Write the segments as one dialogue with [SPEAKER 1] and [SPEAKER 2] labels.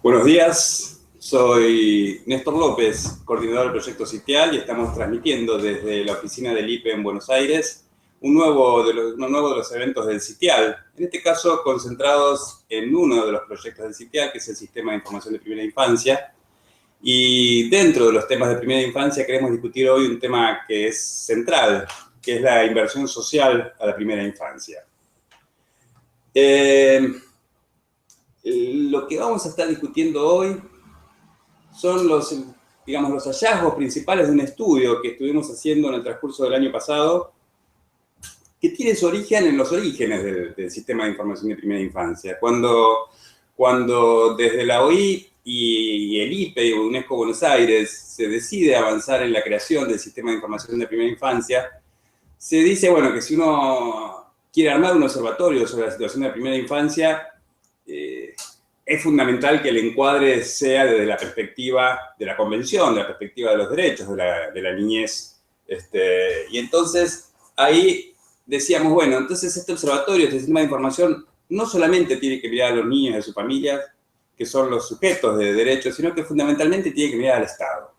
[SPEAKER 1] Buenos días, soy Néstor López, coordinador del proyecto Sitial, y estamos transmitiendo desde la oficina del IPE en Buenos Aires uno nuevo de los eventos del Sitial, en este caso concentrados en uno de los proyectos del Sitial, que es el Sistema de Información de Primera Infancia. Y dentro de los temas de primera infancia queremos discutir hoy un tema que es central, que es la inversión social a la primera infancia. Lo que vamos a estar discutiendo hoy son los hallazgos principales de un estudio que estuvimos haciendo en el transcurso del año pasado, que tiene su origen en los orígenes del sistema de información de primera infancia. Cuando desde la OI y el IPE y UNESCO Buenos Aires se decide avanzar en la creación del sistema de información de primera infancia, se dice, bueno, que si uno quiere armar un observatorio sobre la situación de la primera infancia, es fundamental que el encuadre sea desde la perspectiva de la Convención, de la perspectiva de los derechos de la niñez. Y entonces ahí decíamos, bueno, entonces este observatorio, este sistema de información, no solamente tiene que mirar a los niños y a sus familias, que son los sujetos de derechos, sino que fundamentalmente tiene que mirar al Estado,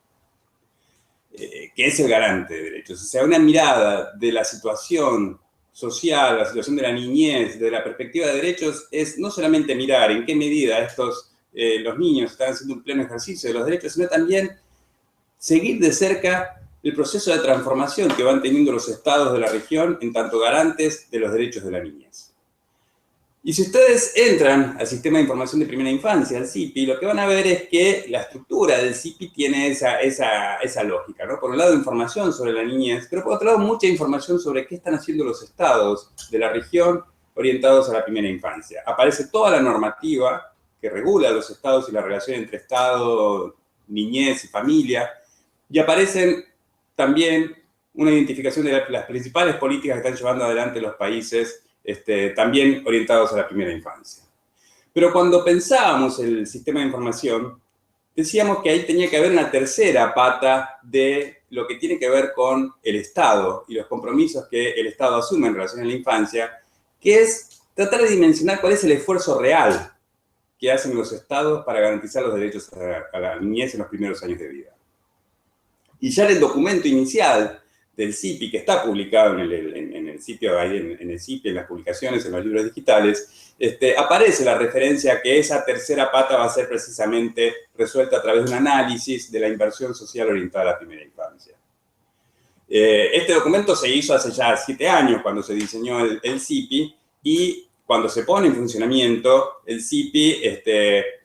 [SPEAKER 1] que es el garante de derechos. O sea, una mirada de la situación social, la situación de la niñez, de la perspectiva de derechos, es no solamente mirar en qué medida los niños están haciendo un pleno ejercicio de los derechos, sino también seguir de cerca el proceso de transformación que van teniendo los estados de la región en tanto garantes de los derechos de la niñez. Y si ustedes entran al Sistema de Información de Primera Infancia, al SIPI, lo que van a ver es que la estructura del SIPI tiene esa lógica, ¿no? Por un lado, información sobre la niñez, pero por otro lado, mucha información sobre qué están haciendo los estados de la región orientados a la primera infancia. Aparece toda la normativa que regula los estados y la relación entre estado, niñez y familia, y aparecen también una identificación de las principales políticas que están llevando adelante los países también orientados a la primera infancia. Pero cuando pensábamos el sistema de información, decíamos que ahí tenía que haber una tercera pata de lo que tiene que ver con el Estado y los compromisos que el Estado asume en relación a la infancia, que es tratar de dimensionar cuál es el esfuerzo real que hacen los Estados para garantizar los derechos a la niñez en los primeros años de vida. Y ya en el documento inicial del SIPI, que está publicado en el sitio, ahí en el SIPI, en las publicaciones, en los libros digitales, aparece la referencia a que esa tercera pata va a ser precisamente resuelta a través de un análisis de la inversión social orientada a la primera infancia. Este documento se hizo hace ya 7 años, cuando se diseñó el SIPI, y cuando se pone en funcionamiento, el SIPI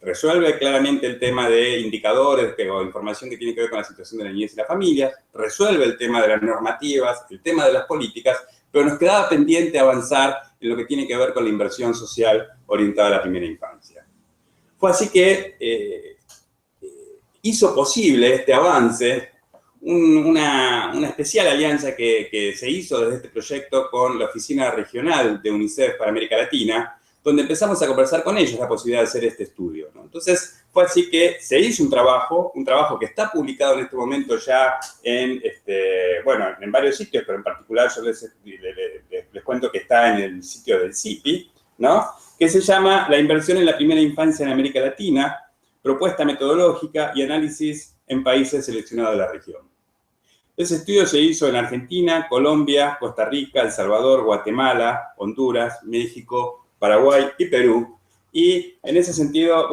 [SPEAKER 1] resuelve claramente el tema de indicadores o información que tiene que ver con la situación de la niñez y la familia, resuelve el tema de las normativas, el tema de las políticas, pero nos quedaba pendiente avanzar en lo que tiene que ver con la inversión social orientada a la primera infancia. Fue así que hizo posible este avance una especial alianza que se hizo desde este proyecto con la Oficina Regional de UNICEF para América Latina, donde empezamos a conversar con ellos la posibilidad de hacer este estudio, ¿no? Entonces, fue así que se hizo un trabajo que está publicado en este momento ya en varios sitios, pero en particular yo les cuento que está en el sitio del SIPI, ¿no? Que se llama La inversión en la primera infancia en América Latina, propuesta metodológica y análisis en países seleccionados de la región. Ese estudio se hizo en Argentina, Colombia, Costa Rica, El Salvador, Guatemala, Honduras, México, Paraguay y Perú. Y en ese sentido,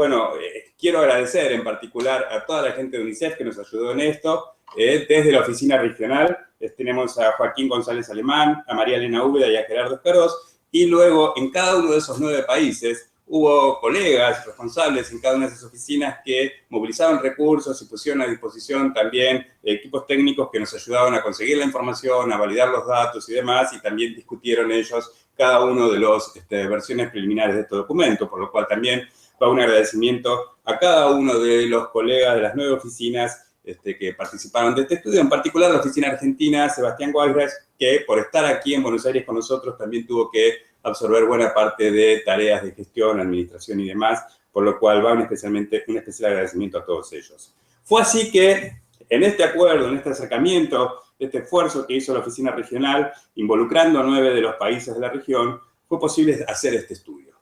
[SPEAKER 1] quiero agradecer en particular a toda la gente de UNICEF que nos ayudó en esto. Desde la oficina regional tenemos a Joaquín González Alemán, a María Elena Úbeda y a Gerardo Escaroz. Y luego, en cada uno de esos 9 países, hubo colegas responsables en cada una de esas oficinas que movilizaban recursos y pusieron a disposición también equipos técnicos que nos ayudaban a conseguir la información, a validar los datos y demás, y también discutieron ellos cada uno de las versiones preliminares de este documento, por lo cual también va un agradecimiento a cada uno de los colegas de las 9 oficinas que participaron de este estudio, en particular la oficina argentina, Sebastián Gualgras, que por estar aquí en Buenos Aires con nosotros también tuvo que absorber buena parte de tareas de gestión, administración y demás, por lo cual va un especial agradecimiento a todos ellos. Fue así que en este acuerdo, en este acercamiento, este esfuerzo que hizo la oficina regional, involucrando a 9 de los países de la región, fue posible hacer este estudio.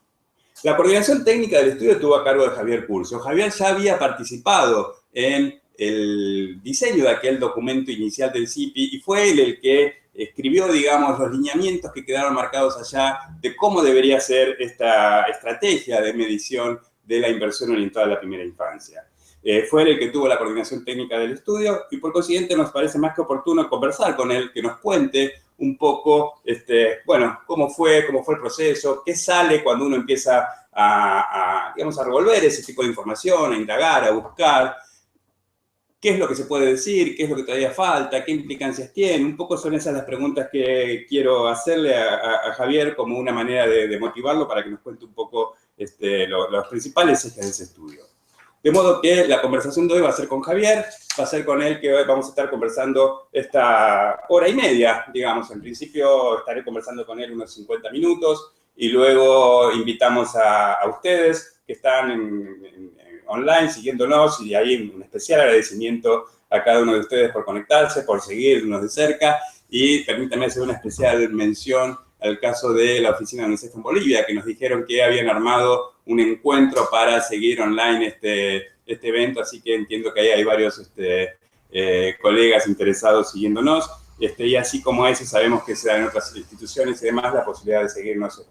[SPEAKER 1] La coordinación técnica del estudio estuvo a cargo de Javier Curcio. Javier ya había participado en el diseño de aquel documento inicial del CIPI y fue él el que escribió, digamos, los lineamientos que quedaron marcados allá de cómo debería ser esta estrategia de medición de la inversión orientada a la primera infancia. Fue él el que tuvo la coordinación técnica del estudio y por consiguiente nos parece más que oportuno conversar con él, que nos cuente un poco, bueno, cómo fue el proceso, qué sale cuando uno empieza digamos, a revolver ese tipo de información, a indagar, a buscar, qué es lo que se puede decir, qué es lo que todavía falta, qué implicancias tiene. Un poco son esas las preguntas que quiero hacerle a Javier como una manera de motivarlo para que nos cuente un poco los principales ejes de ese estudio. De modo que la conversación de hoy va a ser con Javier, va a ser con él que hoy vamos a estar conversando esta hora y media, digamos. En principio estaré conversando con él unos 50 minutos y luego invitamos a ustedes que están online siguiéndonos y ahí un especial agradecimiento a cada uno de ustedes por conectarse, por seguirnos de cerca y permítanme hacer una especial mención al caso de la oficina de UNICEF en Bolivia, que nos dijeron que habían armado un encuentro para seguir online este evento, así que entiendo que ahí hay varios colegas interesados siguiéndonos, y así como ese sabemos que se dan en otras instituciones y demás la posibilidad de seguirnos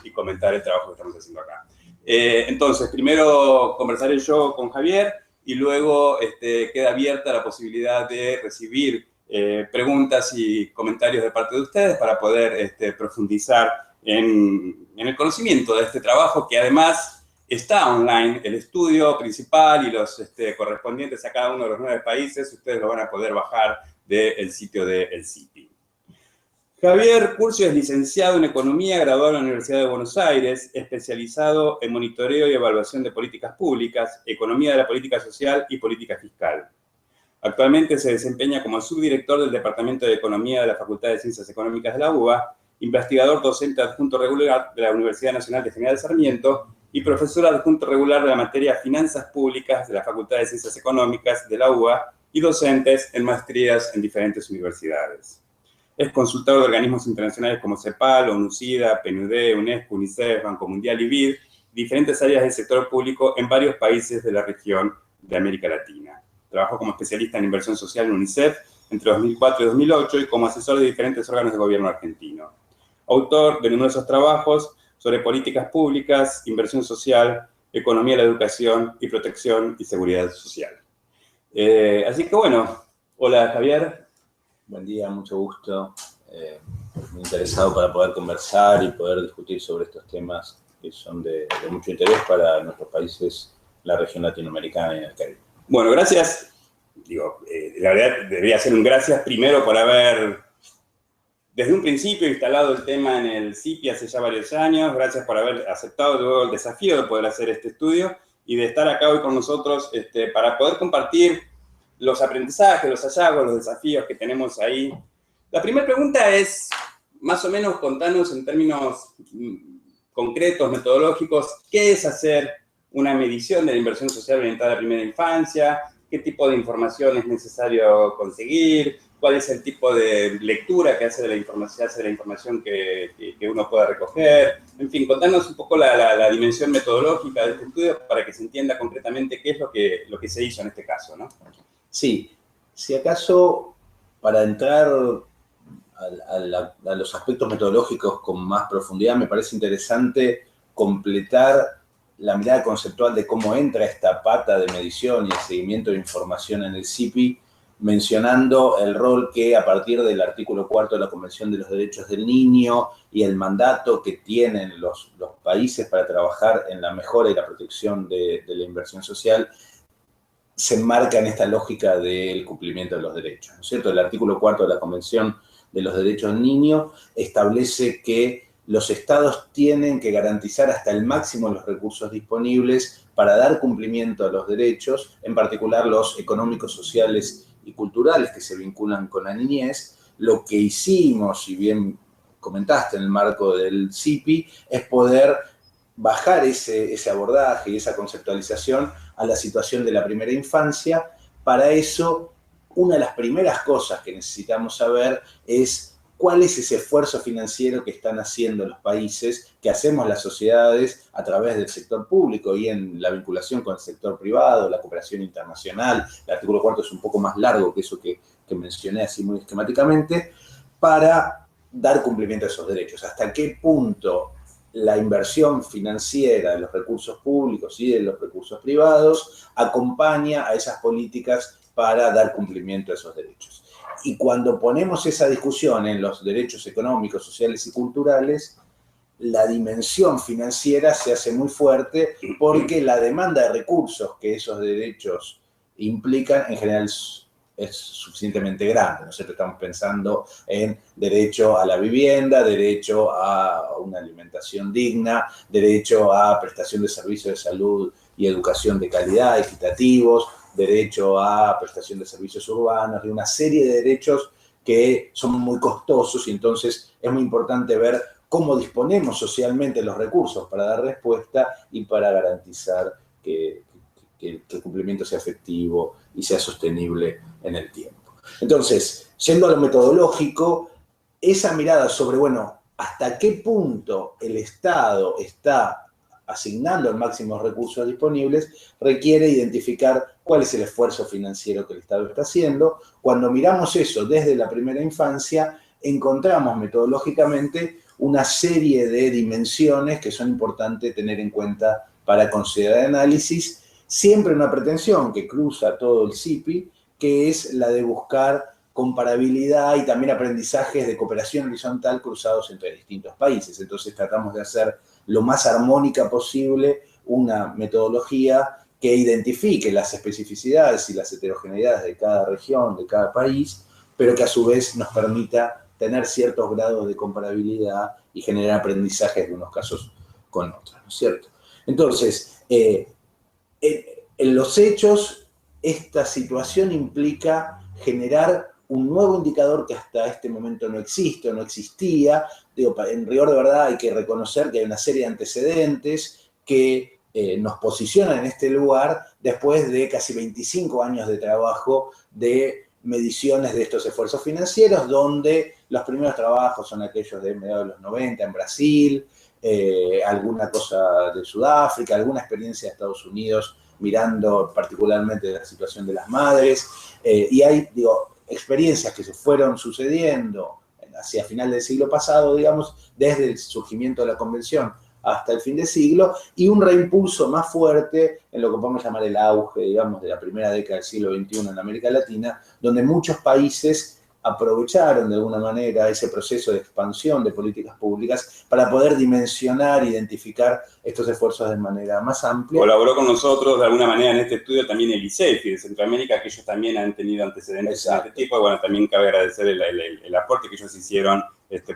[SPEAKER 1] y comentar el trabajo que estamos haciendo acá. Entonces, primero conversaré yo con Javier y luego queda abierta la posibilidad de recibir preguntas y comentarios de parte de ustedes para poder profundizar en el conocimiento de este trabajo que además está online, el estudio principal y los correspondientes a cada uno de los 9 países, ustedes lo van a poder bajar del sitio del CIPI. Javier Curcio es licenciado en Economía, graduado en la Universidad de Buenos Aires, especializado en monitoreo y evaluación de políticas públicas, economía de la política social y política fiscal. Actualmente se desempeña como subdirector del Departamento de Economía de la Facultad de Ciencias Económicas de la UBA, investigador docente adjunto regular de la Universidad Nacional de General Sarmiento y profesor adjunto regular de la materia Finanzas Públicas de la Facultad de Ciencias Económicas de la UBA y docentes en maestrías en diferentes universidades. Es consultor de organismos internacionales como CEPAL, ONU-SIDA, PNUD, UNESCO, UNICEF, Banco Mundial y BID, diferentes áreas del sector público en varios países de la región de América Latina. Trabajó como especialista en inversión social en UNICEF entre 2004 y 2008 y como asesor de diferentes órganos de gobierno argentino. Autor de numerosos trabajos sobre políticas públicas, inversión social, economía de la educación y protección y seguridad social. Así que bueno, hola Javier.
[SPEAKER 2] Buen día, mucho gusto. Muy interesado para poder conversar y poder discutir sobre estos temas que son de mucho interés para nuestros países, la región latinoamericana y el Caribe.
[SPEAKER 1] Bueno, gracias. La verdad, debería ser un gracias primero por haber, desde un principio, instalado el tema en el CIPI hace ya varios años. Gracias por haber aceptado luego el desafío de poder hacer este estudio y de estar acá hoy con nosotros para poder compartir los aprendizajes, los hallazgos, los desafíos que tenemos ahí. La primera pregunta es, más o menos, contanos en términos concretos, metodológicos, ¿qué es hacer una medición de la inversión social orientada a la primera infancia? ¿Qué tipo de información es necesario conseguir? ¿Cuál es el tipo de lectura que hace de la información que uno pueda recoger? En fin, contanos un poco la dimensión metodológica de este estudio para que se entienda concretamente qué es lo que se hizo en este caso, ¿no?
[SPEAKER 2] Sí, si acaso para entrar a los aspectos metodológicos con más profundidad, me parece interesante completar la mirada conceptual de cómo entra esta pata de medición y el seguimiento de información en el CIPI, mencionando el rol que a partir del artículo 4 de la Convención de los Derechos del Niño y el mandato que tienen los países para trabajar en la mejora y la protección de la inversión social, se enmarca en esta lógica del cumplimiento de los derechos, ¿no es cierto? El artículo 4 de la Convención de los Derechos del Niño establece que los estados tienen que garantizar hasta el máximo los recursos disponibles para dar cumplimiento a los derechos, en particular los económicos, sociales y culturales que se vinculan con la niñez. Lo que hicimos, si bien comentaste en el marco del CIPI, es poder bajar ese abordaje y esa conceptualización a la situación de la primera infancia. Para eso, una de las primeras cosas que necesitamos saber es cuál es ese esfuerzo financiero que están haciendo los países, que hacemos las sociedades a través del sector público y en la vinculación con el sector privado, la cooperación internacional. El artículo 4 es un poco más largo que eso que mencioné así muy esquemáticamente, para dar cumplimiento a esos derechos. ¿Hasta qué punto la inversión financiera de los recursos públicos y de los recursos privados acompaña a esas políticas para dar cumplimiento a esos derechos? Y cuando ponemos esa discusión en los derechos económicos, sociales y culturales, la dimensión financiera se hace muy fuerte porque la demanda de recursos que esos derechos implican en general es suficientemente grande. Nosotros estamos pensando en derecho a la vivienda, derecho a una alimentación digna, derecho a prestación de servicios de salud y educación de calidad, equitativos, derecho a prestación de servicios urbanos, y una serie de derechos que son muy costosos, y entonces es muy importante ver cómo disponemos socialmente los recursos para dar respuesta y para garantizar que el cumplimiento sea efectivo y sea sostenible en el tiempo. Entonces, yendo a lo metodológico, esa mirada sobre, bueno, hasta qué punto el Estado está asignando los máximos recursos disponibles, requiere identificar cuál es el esfuerzo financiero que el Estado está haciendo. Cuando miramos eso desde la primera infancia, encontramos metodológicamente una serie de dimensiones que son importantes tener en cuenta para considerar el análisis, siempre una pretensión que cruza todo el CIPI, que es la de buscar comparabilidad y también aprendizajes de cooperación horizontal cruzados entre distintos países. Entonces tratamos de hacer lo más armónica posible una metodología que identifique las especificidades y las heterogeneidades de cada región, de cada país, pero que a su vez nos permita tener ciertos grados de comparabilidad y generar aprendizajes de unos casos con otros, ¿no es cierto? Entonces, en los hechos, esta situación implica generar un nuevo indicador que hasta este momento no existe o no existía. Digo, en rigor de verdad hay que reconocer que hay una serie de antecedentes que nos posicionan en este lugar después de casi 25 años de trabajo de mediciones de estos esfuerzos financieros, donde los primeros trabajos son aquellos de mediados de los 90 en Brasil, alguna cosa de Sudáfrica, alguna experiencia de Estados Unidos mirando particularmente la situación de las madres, y hay, digo, experiencias que se fueron sucediendo hacia final del siglo pasado, digamos, desde el surgimiento de la Convención hasta el fin de siglo, y un reimpulso más fuerte en lo que podemos llamar el auge, digamos, de la primera década del siglo XXI en América Latina, donde muchos países aprovecharon de alguna manera ese proceso de expansión de políticas públicas para poder dimensionar, identificar estos esfuerzos de manera más amplia.
[SPEAKER 1] Colaboró con nosotros de alguna manera en este estudio también el ICEFI de Centroamérica, que ellos también han tenido antecedentes de este tipo, y bueno, también cabe agradecer el aporte que ellos hicieron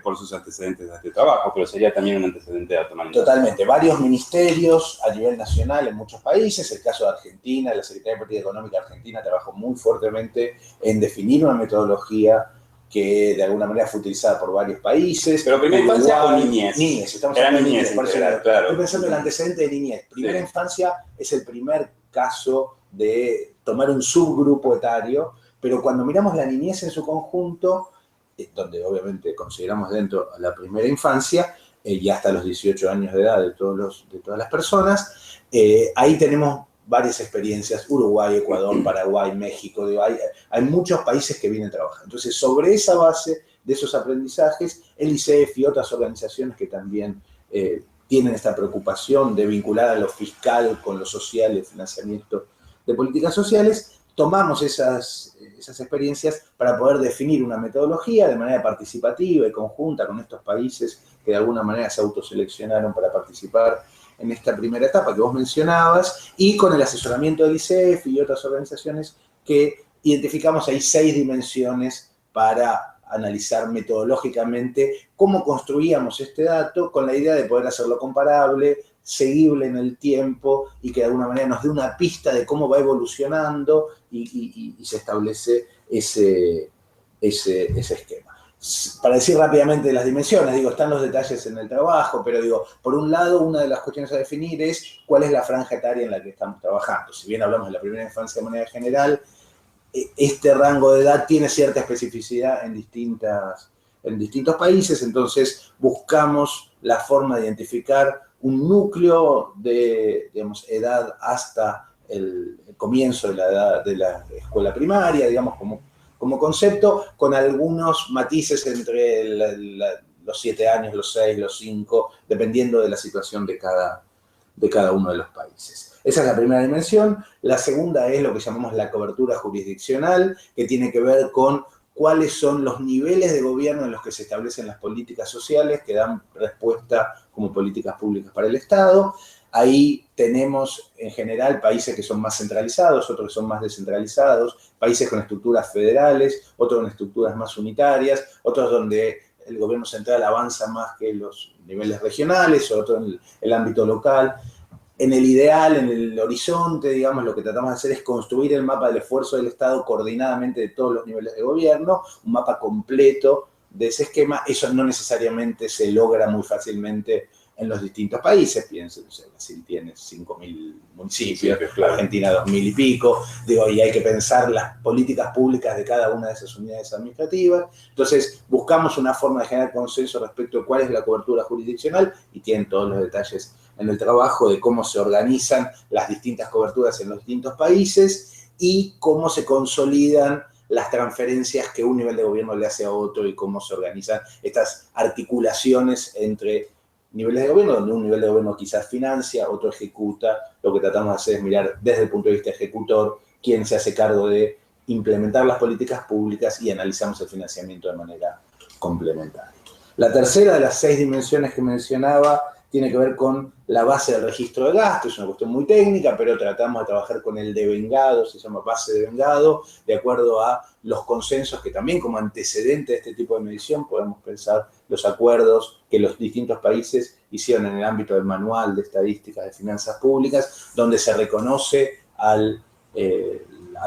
[SPEAKER 1] por sus antecedentes de este trabajo, pero sería también un antecedente a tomar en cuenta.
[SPEAKER 2] Totalmente, varios ministerios a nivel nacional en muchos países, el caso de Argentina, la Secretaría de Política Económica Argentina trabajó muy fuertemente en definir una metodología que de alguna manera fue utilizada por varios países.
[SPEAKER 1] ¿Pero primera infancia o niñez?
[SPEAKER 2] Niñez, estamos hablando de niñez,
[SPEAKER 1] claro.
[SPEAKER 2] Estoy pensando en el antecedente de niñez. Primera infancia es el primer caso de tomar un subgrupo etario, pero cuando miramos la niñez en su conjunto, donde obviamente consideramos dentro la primera infancia, y hasta los 18 años de edad de todas las personas, ahí tenemos varias experiencias, Uruguay, Ecuador, Paraguay, México, hay muchos países que vienen trabajando. Entonces, sobre esa base de esos aprendizajes, el ICEF y otras organizaciones que también tienen esta preocupación de vincular a lo fiscal con lo social, el financiamiento de políticas sociales, tomamos esas experiencias para poder definir una metodología de manera participativa y conjunta con estos países que de alguna manera se autoseleccionaron para participar en esta primera etapa que vos mencionabas, y con el asesoramiento del ICEF y otras organizaciones que identificamos ahí 6 dimensiones para analizar metodológicamente cómo construíamos este dato con la idea de poder hacerlo comparable, seguible en el tiempo y que de alguna manera nos dé una pista de cómo va evolucionando y se establece ese esquema. Para decir rápidamente las dimensiones, digo, están los detalles en el trabajo, pero digo, por un lado, una de las cuestiones a definir es cuál es la franja etaria en la que estamos trabajando. Si bien hablamos de la primera infancia de manera general, este rango de edad tiene cierta especificidad en distintas en distintos países, entonces buscamos la forma de identificar un núcleo de, digamos, edad hasta el comienzo de la edad de la escuela primaria, digamos, como concepto, con algunos matices entre los 7 años, los 6, los 5, dependiendo de la situación de cada uno de los países. Esa es la primera dimensión. La segunda es lo que llamamos la cobertura jurisdiccional, que tiene que ver con cuáles son los niveles de gobierno en los que se establecen las políticas sociales que dan respuesta como políticas públicas para el Estado. Ahí tenemos, en general, países que son más centralizados, otros que son más descentralizados, países con estructuras federales, otros con estructuras más unitarias, otros donde el gobierno central avanza más que los niveles regionales, otros en el ámbito local. En el ideal, en el horizonte, digamos, lo que tratamos de hacer es construir el mapa del esfuerzo del Estado coordinadamente de todos los niveles de gobierno, un mapa completo de ese esquema. Eso no necesariamente se logra muy fácilmente en los distintos países. Piensen, Brasil tiene 5.000 municipios, claro. Argentina 2.000 y pico, digo, y hay que pensar las políticas públicas de cada una de esas unidades administrativas. Entonces, buscamos una forma de generar consenso respecto a cuál es la cobertura jurisdiccional, y tienen todos los detalles en el trabajo de cómo se organizan las distintas coberturas en los distintos países y cómo se consolidan las transferencias que un nivel de gobierno le hace a otro y cómo se organizan estas articulaciones entre niveles de gobierno, donde un nivel de gobierno quizás financia, otro ejecuta. Lo que tratamos de hacer es mirar desde el punto de vista ejecutor quién se hace cargo de implementar las políticas públicas y analizamos el financiamiento de manera complementaria. La tercera de las 6 dimensiones que mencionaba tiene que ver con la base del registro de gasto. Es una cuestión muy técnica, pero tratamos de trabajar con el devengado, se llama base de devengado, de acuerdo a los consensos que también como antecedente de este tipo de medición podemos pensar los acuerdos que los distintos países hicieron en el ámbito del Manual de Estadísticas de Finanzas Públicas, donde se reconoce a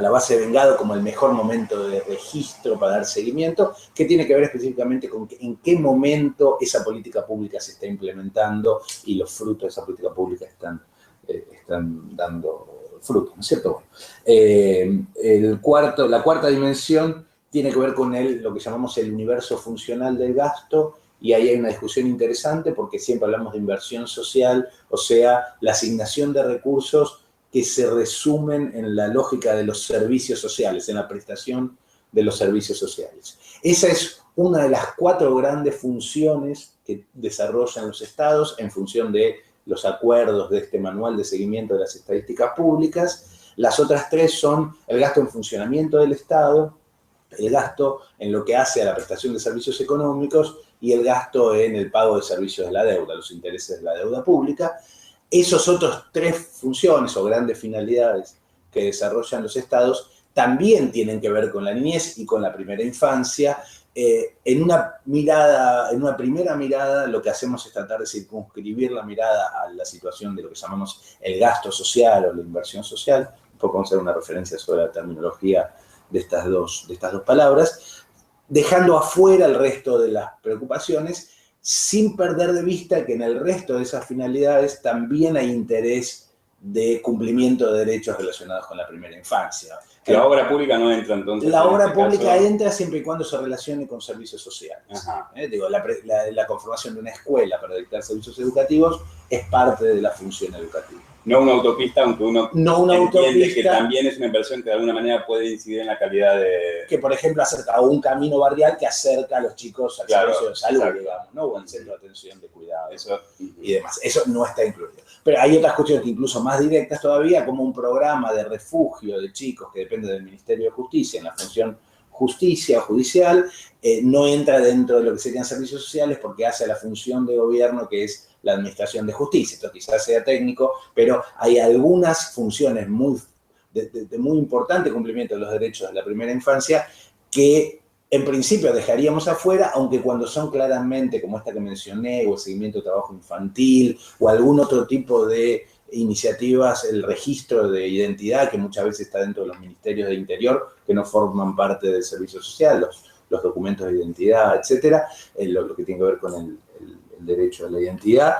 [SPEAKER 2] la base de devengado como el mejor momento de registro para dar seguimiento, que tiene que ver específicamente con en qué momento esa política pública se está implementando y los frutos de esa política pública están dando frutos, ¿no es cierto? Bueno, la cuarta dimensión tiene que ver con lo que llamamos el universo funcional del gasto, y ahí hay una discusión interesante porque siempre hablamos de inversión social, o sea, la asignación de recursos que se resumen en la lógica de los servicios sociales, en la prestación de los servicios sociales. Esa es una de las 4 grandes funciones que desarrollan los estados en función de los acuerdos de este manual de seguimiento de las estadísticas públicas. Las otras 3 son el gasto en funcionamiento del Estado, el gasto en lo que hace a la prestación de servicios económicos y el gasto en el pago de servicios de la deuda, los intereses de la deuda pública. Esos otros 3 funciones o grandes finalidades que desarrollan los estados también tienen que ver con la niñez y con la primera infancia. En una primera mirada, lo que hacemos es tratar de circunscribir la mirada a la situación de lo que llamamos el gasto social o la inversión social. Un poco vamos a hacer una referencia sobre la terminología de estas dos palabras, dejando afuera el resto de las preocupaciones, sin perder de vista que en el resto de esas finalidades también hay interés de cumplimiento de derechos relacionados con la primera infancia.
[SPEAKER 1] La obra pública no entra entonces.
[SPEAKER 2] La obra pública entra siempre y cuando se relacione con servicios sociales. Digo, la conformación de una escuela para dictar servicios educativos es parte de la función educativa.
[SPEAKER 1] No una autopista, aunque uno
[SPEAKER 2] no
[SPEAKER 1] entiende que también es una inversión que de alguna manera puede incidir en la calidad de...
[SPEAKER 2] Que, por ejemplo, acerca un camino barrial que acerca a los chicos al servicio de salud, exacto, digamos, ¿no? O al centro de atención de cuidado y demás. Eso no está incluido. Pero hay otras cuestiones que incluso más directas todavía, como un programa de refugio de chicos que depende del Ministerio de Justicia en la función justicia o judicial, no entra dentro de lo que serían servicios sociales porque hace la función de gobierno que es la administración de justicia. Esto quizás sea técnico, pero hay algunas funciones de muy importante cumplimiento de los derechos de la primera infancia que en principio dejaríamos afuera, aunque cuando son claramente, como esta que mencioné, o el seguimiento de trabajo infantil, o algún otro tipo de iniciativas, el registro de identidad, que muchas veces está dentro de los ministerios de Interior, que no forman parte del servicio social, los documentos de identidad, etcétera, lo que tiene que ver con el derecho a la identidad,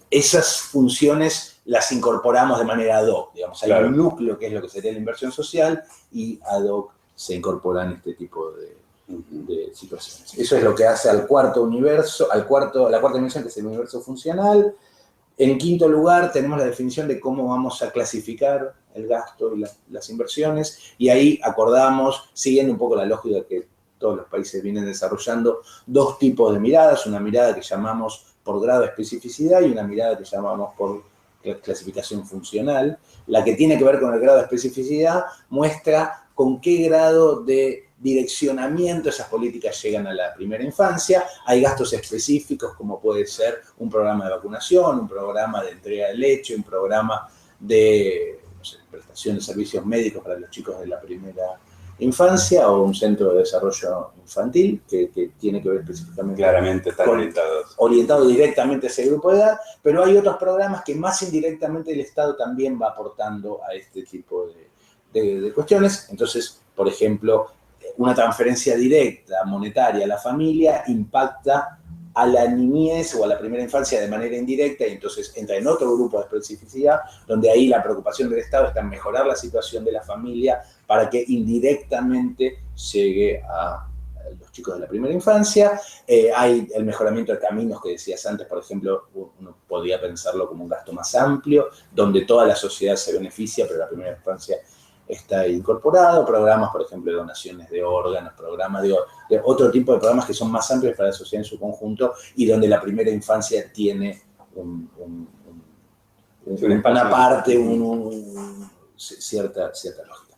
[SPEAKER 2] esas funciones las incorporamos de manera ad hoc, digamos, hay un núcleo que es lo que sería la inversión social y ad hoc se incorporan este tipo de situaciones. Eso es lo que hace al cuarto universo, la cuarta dimensión, que es el universo funcional. En quinto lugar, tenemos la definición de cómo vamos a clasificar el gasto y las inversiones, y ahí acordamos, siguiendo un poco la lógica que todos los países vienen desarrollando, dos tipos de miradas: una mirada que llamamos por grado de especificidad y una mirada que llamamos por clasificación funcional. La que tiene que ver con el grado de especificidad muestra con qué grado de direccionamiento esas políticas llegan a la primera infancia. Hay gastos específicos, como puede ser un programa de vacunación, un programa de entrega de leche, un programa de, no sé, prestación de servicios médicos para los chicos de la primera infancia, o un centro de desarrollo infantil que tiene que ver específicamente.
[SPEAKER 1] Claramente están
[SPEAKER 2] orientado directamente a ese grupo de edad, pero hay otros programas que más indirectamente el Estado también va aportando a este tipo de cuestiones. Entonces, por ejemplo, una transferencia directa monetaria a la familia impacta a la niñez o a la primera infancia de manera indirecta, y entonces entra en otro grupo de especificidad, donde ahí la preocupación del Estado está en mejorar la situación de la familia para que indirectamente llegue a los chicos de la primera infancia. Hay el mejoramiento de caminos que decías antes, por ejemplo, uno podría pensarlo como un gasto más amplio, donde toda la sociedad se beneficia, pero la primera infancia está incorporado. Programas, por ejemplo, de donaciones de órganos, programas de otro tipo de programas que son más amplios para la sociedad en su conjunto, y donde la primera infancia tiene una parte, cierta lógica.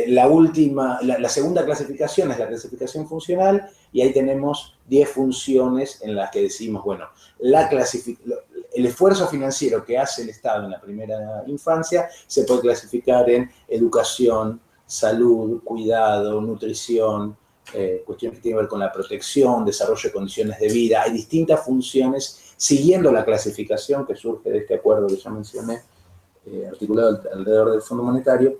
[SPEAKER 2] La segunda clasificación es la clasificación funcional, y ahí tenemos 10 funciones en las que decimos, bueno, el esfuerzo financiero que hace el Estado en la primera infancia se puede clasificar en educación, salud, cuidado, nutrición, cuestiones que tienen que ver con la protección, desarrollo de condiciones de vida. Hay distintas funciones siguiendo la clasificación que surge de este acuerdo que ya mencioné, articulado alrededor del Fondo Monetario.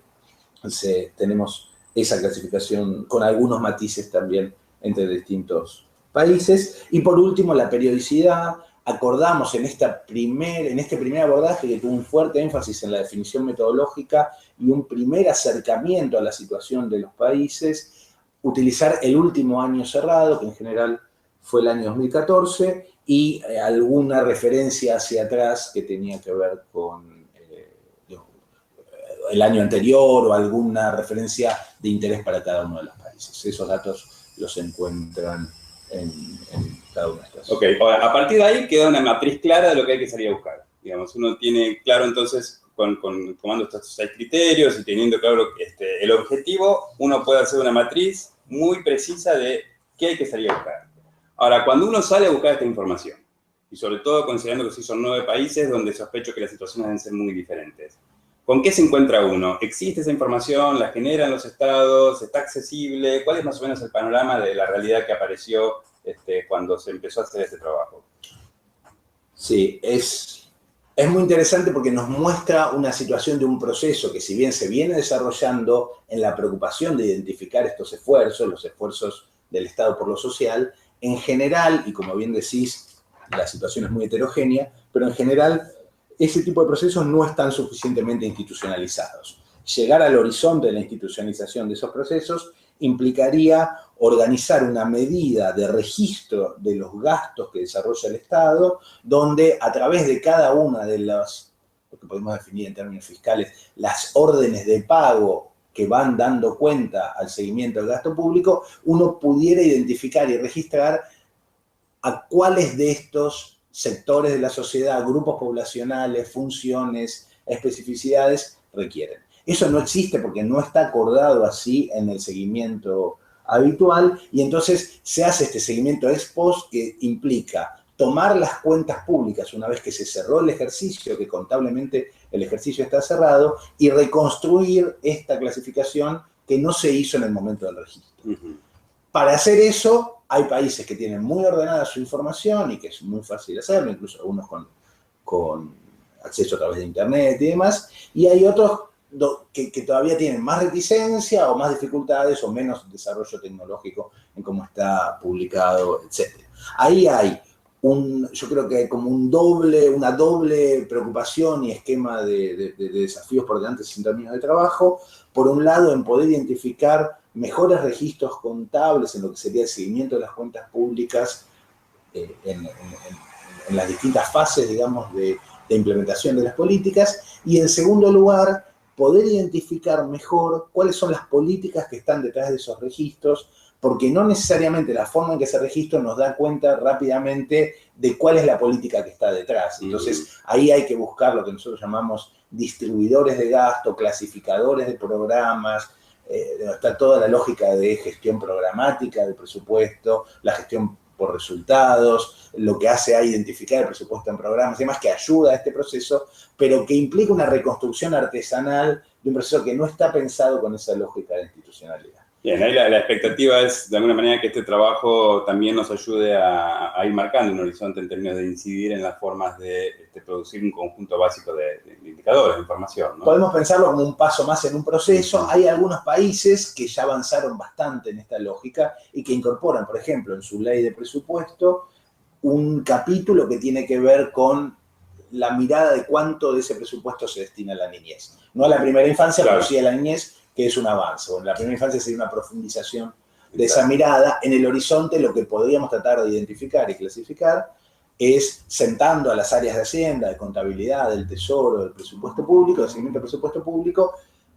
[SPEAKER 2] Entonces, tenemos esa clasificación con algunos matices también entre distintos países. Y por último, la periodicidad. Acordamos en este primer abordaje, que tuvo un fuerte énfasis en la definición metodológica y un primer acercamiento a la situación de los países, utilizar el último año cerrado, que en general fue el año 2014, y alguna referencia hacia atrás que tenía que ver con el año anterior, o alguna referencia de interés para cada uno de los países. Esos datos los encuentran en cada una de estas.
[SPEAKER 1] Ok, a partir de ahí queda una matriz clara de lo que hay que salir a buscar. Digamos, uno tiene claro entonces, tomando estos 6 criterios y teniendo claro el objetivo, uno puede hacer una matriz muy precisa de qué hay que salir a buscar. Ahora, cuando uno sale a buscar esta información, y sobre todo considerando que sí son 9 países donde sospecho que las situaciones deben ser muy diferentes, ¿con qué se encuentra uno? ¿Existe esa información? ¿La generan los estados? ¿Está accesible? ¿Cuál es más o menos el panorama de la realidad que apareció cuando se empezó a hacer este trabajo?
[SPEAKER 2] Sí, es muy interesante porque nos muestra una situación de un proceso que, si bien se viene desarrollando en la preocupación de identificar estos esfuerzos, los esfuerzos del Estado por lo social, en general, y como bien decís, la situación es muy heterogénea, pero en general ese tipo de procesos no están suficientemente institucionalizados. Llegar al horizonte de la institucionalización de esos procesos implicaría organizar una medida de registro de los gastos que desarrolla el Estado, donde a través de cada una de lo que podemos definir en términos fiscales, las órdenes de pago que van dando cuenta al seguimiento del gasto público, uno pudiera identificar y registrar a cuáles de estos sectores de la sociedad, grupos poblacionales, funciones, especificidades requieren. Eso no existe porque no está acordado así en el seguimiento habitual, y entonces se hace este seguimiento ex post, que implica tomar las cuentas públicas una vez que se cerró el ejercicio, que contablemente el ejercicio está cerrado, y reconstruir esta clasificación que no se hizo en el momento del registro. Uh-huh. Para hacer eso, hay países que tienen muy ordenada su información y que es muy fácil hacerlo, incluso algunos con acceso a través de internet y demás, y hay otros que todavía tienen más reticencia o más dificultades o menos desarrollo tecnológico en cómo está publicado, etc. Ahí hay yo creo que hay como una doble preocupación y esquema de desafíos por delante en términos de trabajo. Por un lado, en poder identificar mejores registros contables en lo que sería el seguimiento de las cuentas públicas en las distintas fases, digamos, de implementación de las políticas, y en segundo lugar, poder identificar mejor cuáles son las políticas que están detrás de esos registros, porque no necesariamente la forma en que se registra nos da cuenta rápidamente de cuál es la política que está detrás. Entonces, ahí hay que buscar lo que nosotros llamamos distribuidores de gasto, clasificadores de programas, está toda la lógica de gestión programática del presupuesto, la gestión por resultados, lo que hace a identificar el presupuesto en programas, y demás, que ayuda a este proceso, pero que implica una reconstrucción artesanal de un proceso que no está pensado con esa lógica de institucionalidad.
[SPEAKER 1] Bien, ahí la expectativa es, de alguna manera, que este trabajo también nos ayude a ir marcando un horizonte en términos de incidir en las formas de producir un conjunto básico de indicadores, de información, ¿no?
[SPEAKER 2] Podemos pensarlo como un paso más en un proceso. Hay algunos países que ya avanzaron bastante en esta lógica y que incorporan, por ejemplo, en su ley de presupuesto, un capítulo que tiene que ver con la mirada de cuánto de ese presupuesto se destina a la niñez. No a la primera infancia, claro, pero sí a la niñez, que es un avance. Bueno, la primera infancia sería una profundización de esa mirada. En el horizonte, lo que podríamos tratar de identificar y clasificar es, sentando a las áreas de Hacienda, de contabilidad, del Tesoro, del presupuesto público, del seguimiento del presupuesto público,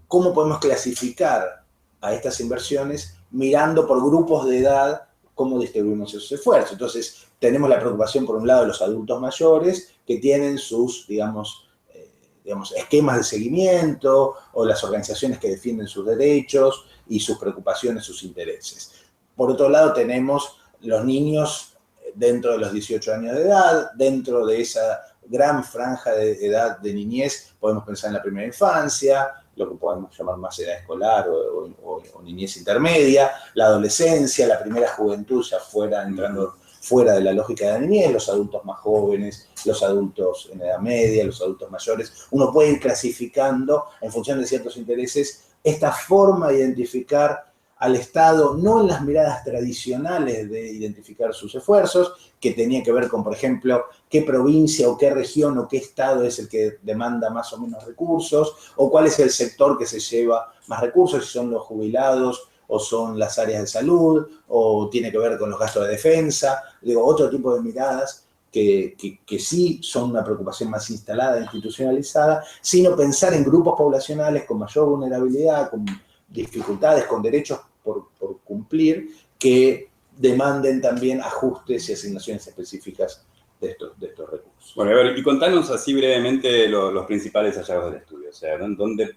[SPEAKER 2] cómo podemos clasificar a estas inversiones mirando por grupos de edad cómo distribuimos esos esfuerzos. Entonces, tenemos la preocupación, por un lado, de los adultos mayores, que tienen sus, digamos, esquemas de seguimiento, o las organizaciones que defienden sus derechos y sus preocupaciones, sus intereses. Por otro lado, tenemos los niños dentro de los 18 años de edad, dentro de esa gran franja de edad de niñez, podemos pensar en la primera infancia, lo que podemos llamar más edad escolar o niñez intermedia, la adolescencia, la primera juventud, ya entrando fuera de la lógica de la niñez, los adultos más jóvenes, los adultos en edad media, los adultos mayores. Uno puede ir clasificando, en función de ciertos intereses, esta forma de identificar al Estado, no en las miradas tradicionales de identificar sus esfuerzos, que tenía que ver con, por ejemplo, qué provincia o qué región o qué estado es el que demanda más o menos recursos, o cuál es el sector que se lleva más recursos, si son los jubilados o son las áreas de salud, o tiene que ver con los gastos de defensa, digo, otro tipo de miradas que sí son una preocupación más instalada, institucionalizada, sino pensar en grupos poblacionales con mayor vulnerabilidad, con dificultades, con derechos por cumplir, que demanden también ajustes y asignaciones específicas de estos recursos.
[SPEAKER 1] Bueno, a ver, y contanos así brevemente los principales hallazgos del estudio. O sea, ¿dónde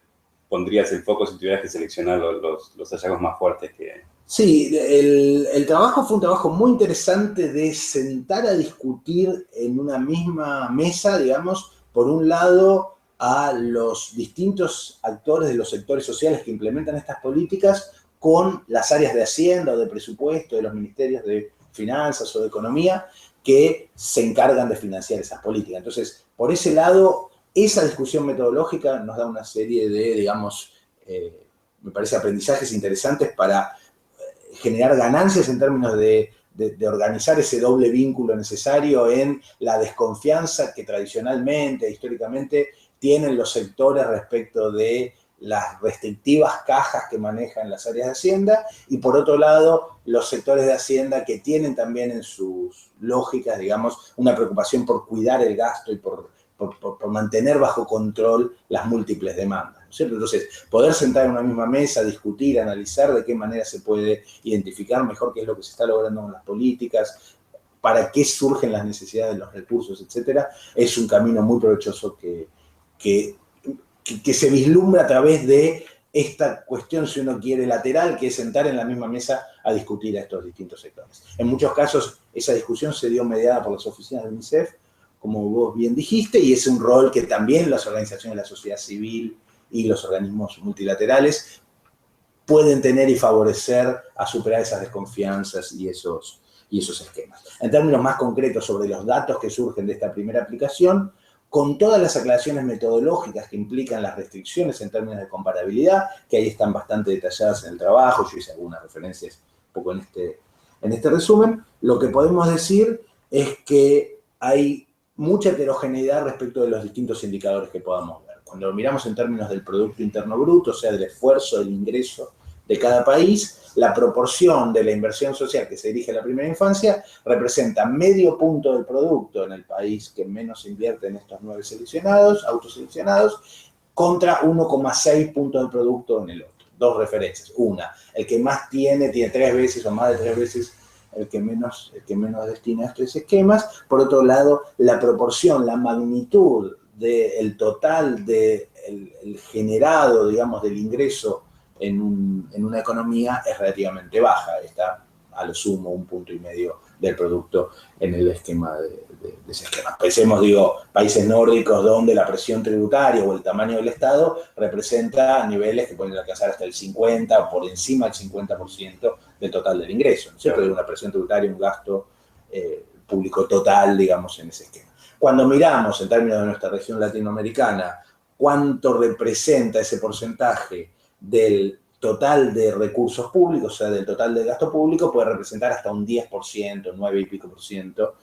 [SPEAKER 1] pondrías el foco si tuvieras que seleccionar los hallazgos más fuertes que...?
[SPEAKER 2] Sí, el trabajo fue un trabajo muy interesante de sentar a discutir en una misma mesa, digamos, por un lado, a los distintos actores de los sectores sociales que implementan estas políticas con las áreas de Hacienda o de presupuesto, de los ministerios de Finanzas o de Economía, que se encargan de financiar esas políticas. Entonces, por ese lado, esa discusión metodológica nos da una serie de, digamos, me parece, aprendizajes interesantes para generar ganancias en términos de organizar ese doble vínculo necesario en la desconfianza que tradicionalmente, históricamente, tienen los sectores respecto de las restrictivas cajas que manejan las áreas de Hacienda, y por otro lado, los sectores de Hacienda que tienen también en sus lógicas, digamos, una preocupación por cuidar el gasto y por mantener bajo control las múltiples demandas, ¿no es cierto? Entonces, poder sentar en una misma mesa, discutir, analizar de qué manera se puede identificar mejor qué es lo que se está logrando con las políticas, para qué surgen las necesidades de los recursos, etcétera, es un camino muy provechoso que se vislumbra a través de esta cuestión, si uno quiere, lateral, que es sentar en la misma mesa a discutir a estos distintos sectores. En muchos casos, esa discusión se dio mediada por las oficinas del UNICEF, como vos bien dijiste, y es un rol que también las organizaciones de la sociedad civil y los organismos multilaterales pueden tener y favorecer a superar esas desconfianzas y esos esquemas. En términos más concretos sobre los datos que surgen de esta primera aplicación, con todas las aclaraciones metodológicas que implican las restricciones en términos de comparabilidad, que ahí están bastante detalladas en el trabajo, yo hice algunas referencias un poco en este resumen, lo que podemos decir es que hay mucha heterogeneidad respecto de los distintos indicadores que podamos ver. Cuando lo miramos en términos del Producto Interno Bruto, o sea, del esfuerzo, del ingreso de cada país, la proporción de la inversión social que se dirige a la primera infancia representa medio punto del producto en el país que menos invierte en estos 9 seleccionados, autoseleccionados, contra 1,6 puntos del producto en el otro. 2 referencias. Una, el que más tiene 3 veces o más de 3 veces el que menos destina a estos esquemas. Por otro lado, la proporción, la magnitud del total del generado, digamos, del ingreso en una economía es relativamente baja. Está a lo sumo 1,5 puntos del producto en el esquema de ese esquema. Pensemos, países nórdicos donde la presión tributaria o el tamaño del Estado representa niveles que pueden alcanzar hasta el 50 o por encima del 50% del total del ingreso, ¿no es cierto? Hay una presión tributaria, un gasto público total, digamos, en ese esquema. Cuando miramos, en términos de nuestra región latinoamericana, cuánto representa ese porcentaje del total de recursos públicos, o sea, del total del gasto público, puede representar hasta un 10%, 9 y pico por ciento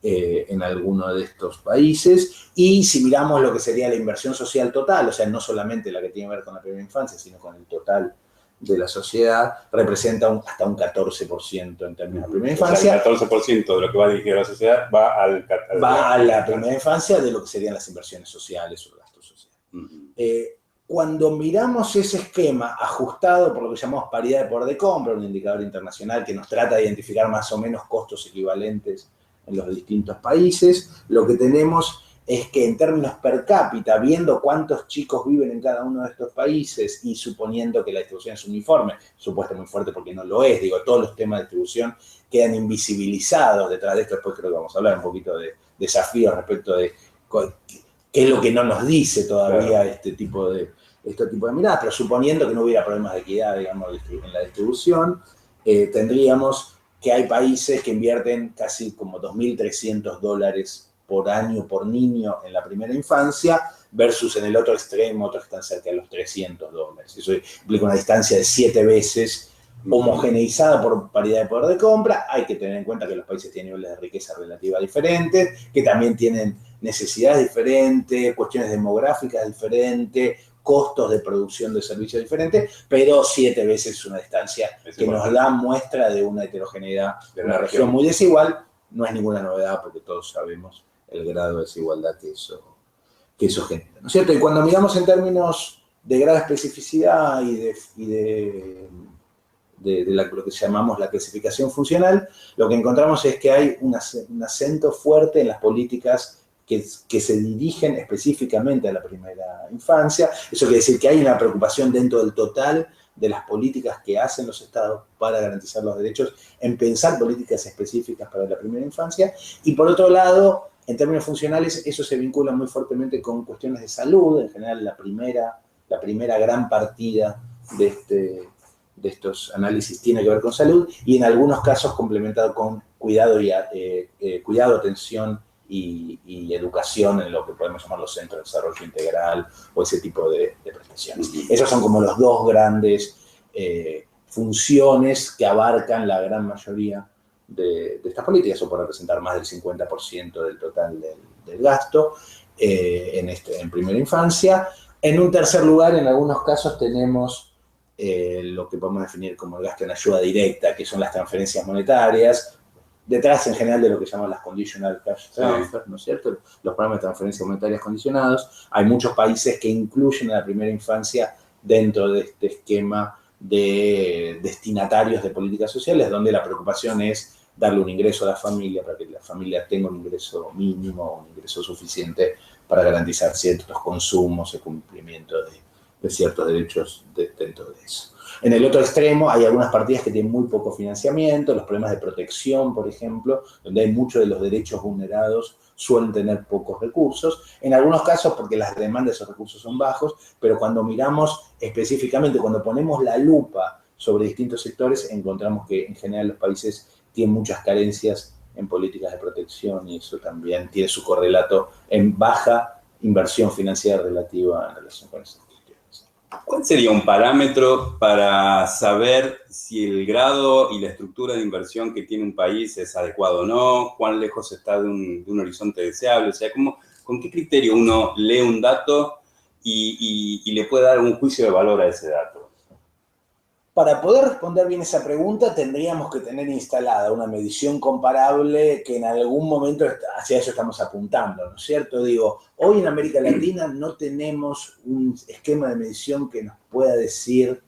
[SPEAKER 2] en alguno de estos países. Y si miramos lo que sería la inversión social total, o sea, no solamente la que tiene que ver con la primera infancia, sino con el total de la sociedad, representa hasta un 14% en términos de primera infancia.
[SPEAKER 3] O sea, el 14% de lo que va dirigido a la sociedad va
[SPEAKER 2] a la primera infancia de lo que serían las inversiones sociales o el gasto social. Cuando miramos ese esquema ajustado por lo que llamamos paridad de poder de compra, un indicador internacional que nos trata de identificar más o menos costos equivalentes en los distintos países, lo que tenemos es que en términos per cápita, viendo cuántos chicos viven en cada uno de estos países y suponiendo que la distribución es uniforme, supuesto muy fuerte porque no lo es, todos los temas de distribución quedan invisibilizados detrás de esto. Después creo que vamos a hablar un poquito de desafíos respecto de qué es lo que no nos dice todavía este tipo de miradas, pero suponiendo que no hubiera problemas de equidad, digamos, en la distribución, tendríamos que hay países que invierten casi como $2.300 por año por niño en la primera infancia, versus en el otro extremo, otros que están cerca de los $300. Eso implica una distancia de 7 veces homogeneizada por paridad de poder de compra. Hay que tener en cuenta que los países tienen niveles de riqueza relativa diferentes, que también tienen necesidades diferentes, cuestiones demográficas diferentes, costos de producción de servicios diferentes, pero 7 veces es una distancia que nos da muestra de una heterogeneidad de una región muy desigual. No es ninguna novedad porque todos sabemos el grado de desigualdad que eso genera, ¿no es cierto? Y cuando miramos en términos de grado de especificidad y de lo que llamamos la clasificación funcional, lo que encontramos es que hay un acento fuerte en las políticas que se dirigen específicamente a la primera infancia. Eso quiere decir que hay una preocupación dentro del total de las políticas que hacen los estados para garantizar los derechos, en pensar políticas específicas para la primera infancia. Y por otro lado, en términos funcionales, eso se vincula muy fuertemente con cuestiones de salud. En general, la primera gran partida de estos análisis tiene que ver con salud, y en algunos casos complementado con cuidado, atención y educación en lo que podemos llamar los centros de desarrollo integral o ese tipo de prestaciones. Esas son como las dos grandes funciones que abarcan la gran mayoría de estas políticas. Eso puede representar más del 50% del total del gasto en primera infancia. En un tercer lugar, en algunos casos tenemos lo que podemos definir como el gasto en ayuda directa, que son las transferencias monetarias, detrás en general de lo que llaman las conditional cash transfers, ¿no es cierto? Los programas de transferencias monetarias condicionados. Hay muchos países que incluyen a la primera infancia dentro de este esquema de destinatarios de políticas sociales, donde la preocupación es darle un ingreso a la familia para que la familia tenga un ingreso mínimo, un ingreso suficiente para garantizar ciertos consumos y cumplimiento de ciertos derechos dentro de eso. En el otro extremo hay algunas partidas que tienen muy poco financiamiento, los problemas de protección, por ejemplo, donde hay muchos de los derechos vulnerados suelen tener pocos recursos, en algunos casos porque las demandas de esos recursos son bajos, pero cuando miramos específicamente, cuando ponemos la lupa sobre distintos sectores, encontramos que en general los países tienen muchas carencias en políticas de protección, y eso también tiene su correlato en baja inversión financiera relativa en relación con esas cuestiones.
[SPEAKER 1] ¿Cuál sería un parámetro para saber si el grado y la estructura de inversión que tiene un país es adecuado o no? ¿Cuán lejos está de un horizonte deseable? O sea, ¿con qué criterio uno lee un dato y le puede dar un juicio de valor a ese dato?
[SPEAKER 2] Para poder responder bien esa pregunta, tendríamos que tener instalada una medición comparable que en algún momento hacia eso estamos apuntando, ¿no es cierto? Digo, hoy en América Latina no tenemos un esquema de medición que nos pueda decir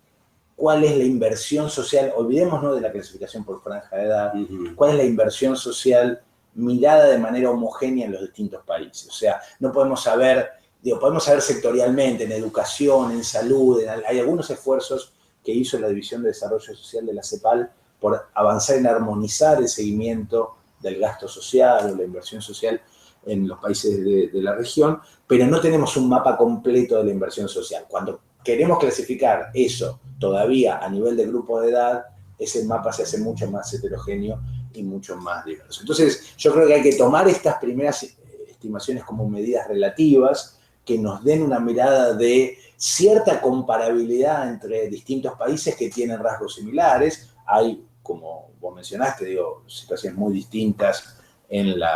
[SPEAKER 2] cuál es la inversión social, olvidémonos de la clasificación por franja de edad, cuál es la inversión social mirada de manera homogénea en los distintos países. O sea, no podemos saber, digo, podemos saber sectorialmente, en educación, en salud, hay algunos esfuerzos que hizo la División de Desarrollo Social de la CEPAL por avanzar en armonizar el seguimiento del gasto social o la inversión social en los países de la región, pero no tenemos un mapa completo de la inversión social. Cuando queremos clasificar eso todavía a nivel de grupo de edad, ese mapa se hace mucho más heterogéneo y mucho más diverso. Entonces, yo creo que hay que tomar estas primeras estimaciones como medidas relativas que nos den una mirada de cierta comparabilidad entre distintos países que tienen rasgos similares. Hay, como vos mencionaste, digo, situaciones muy distintas en los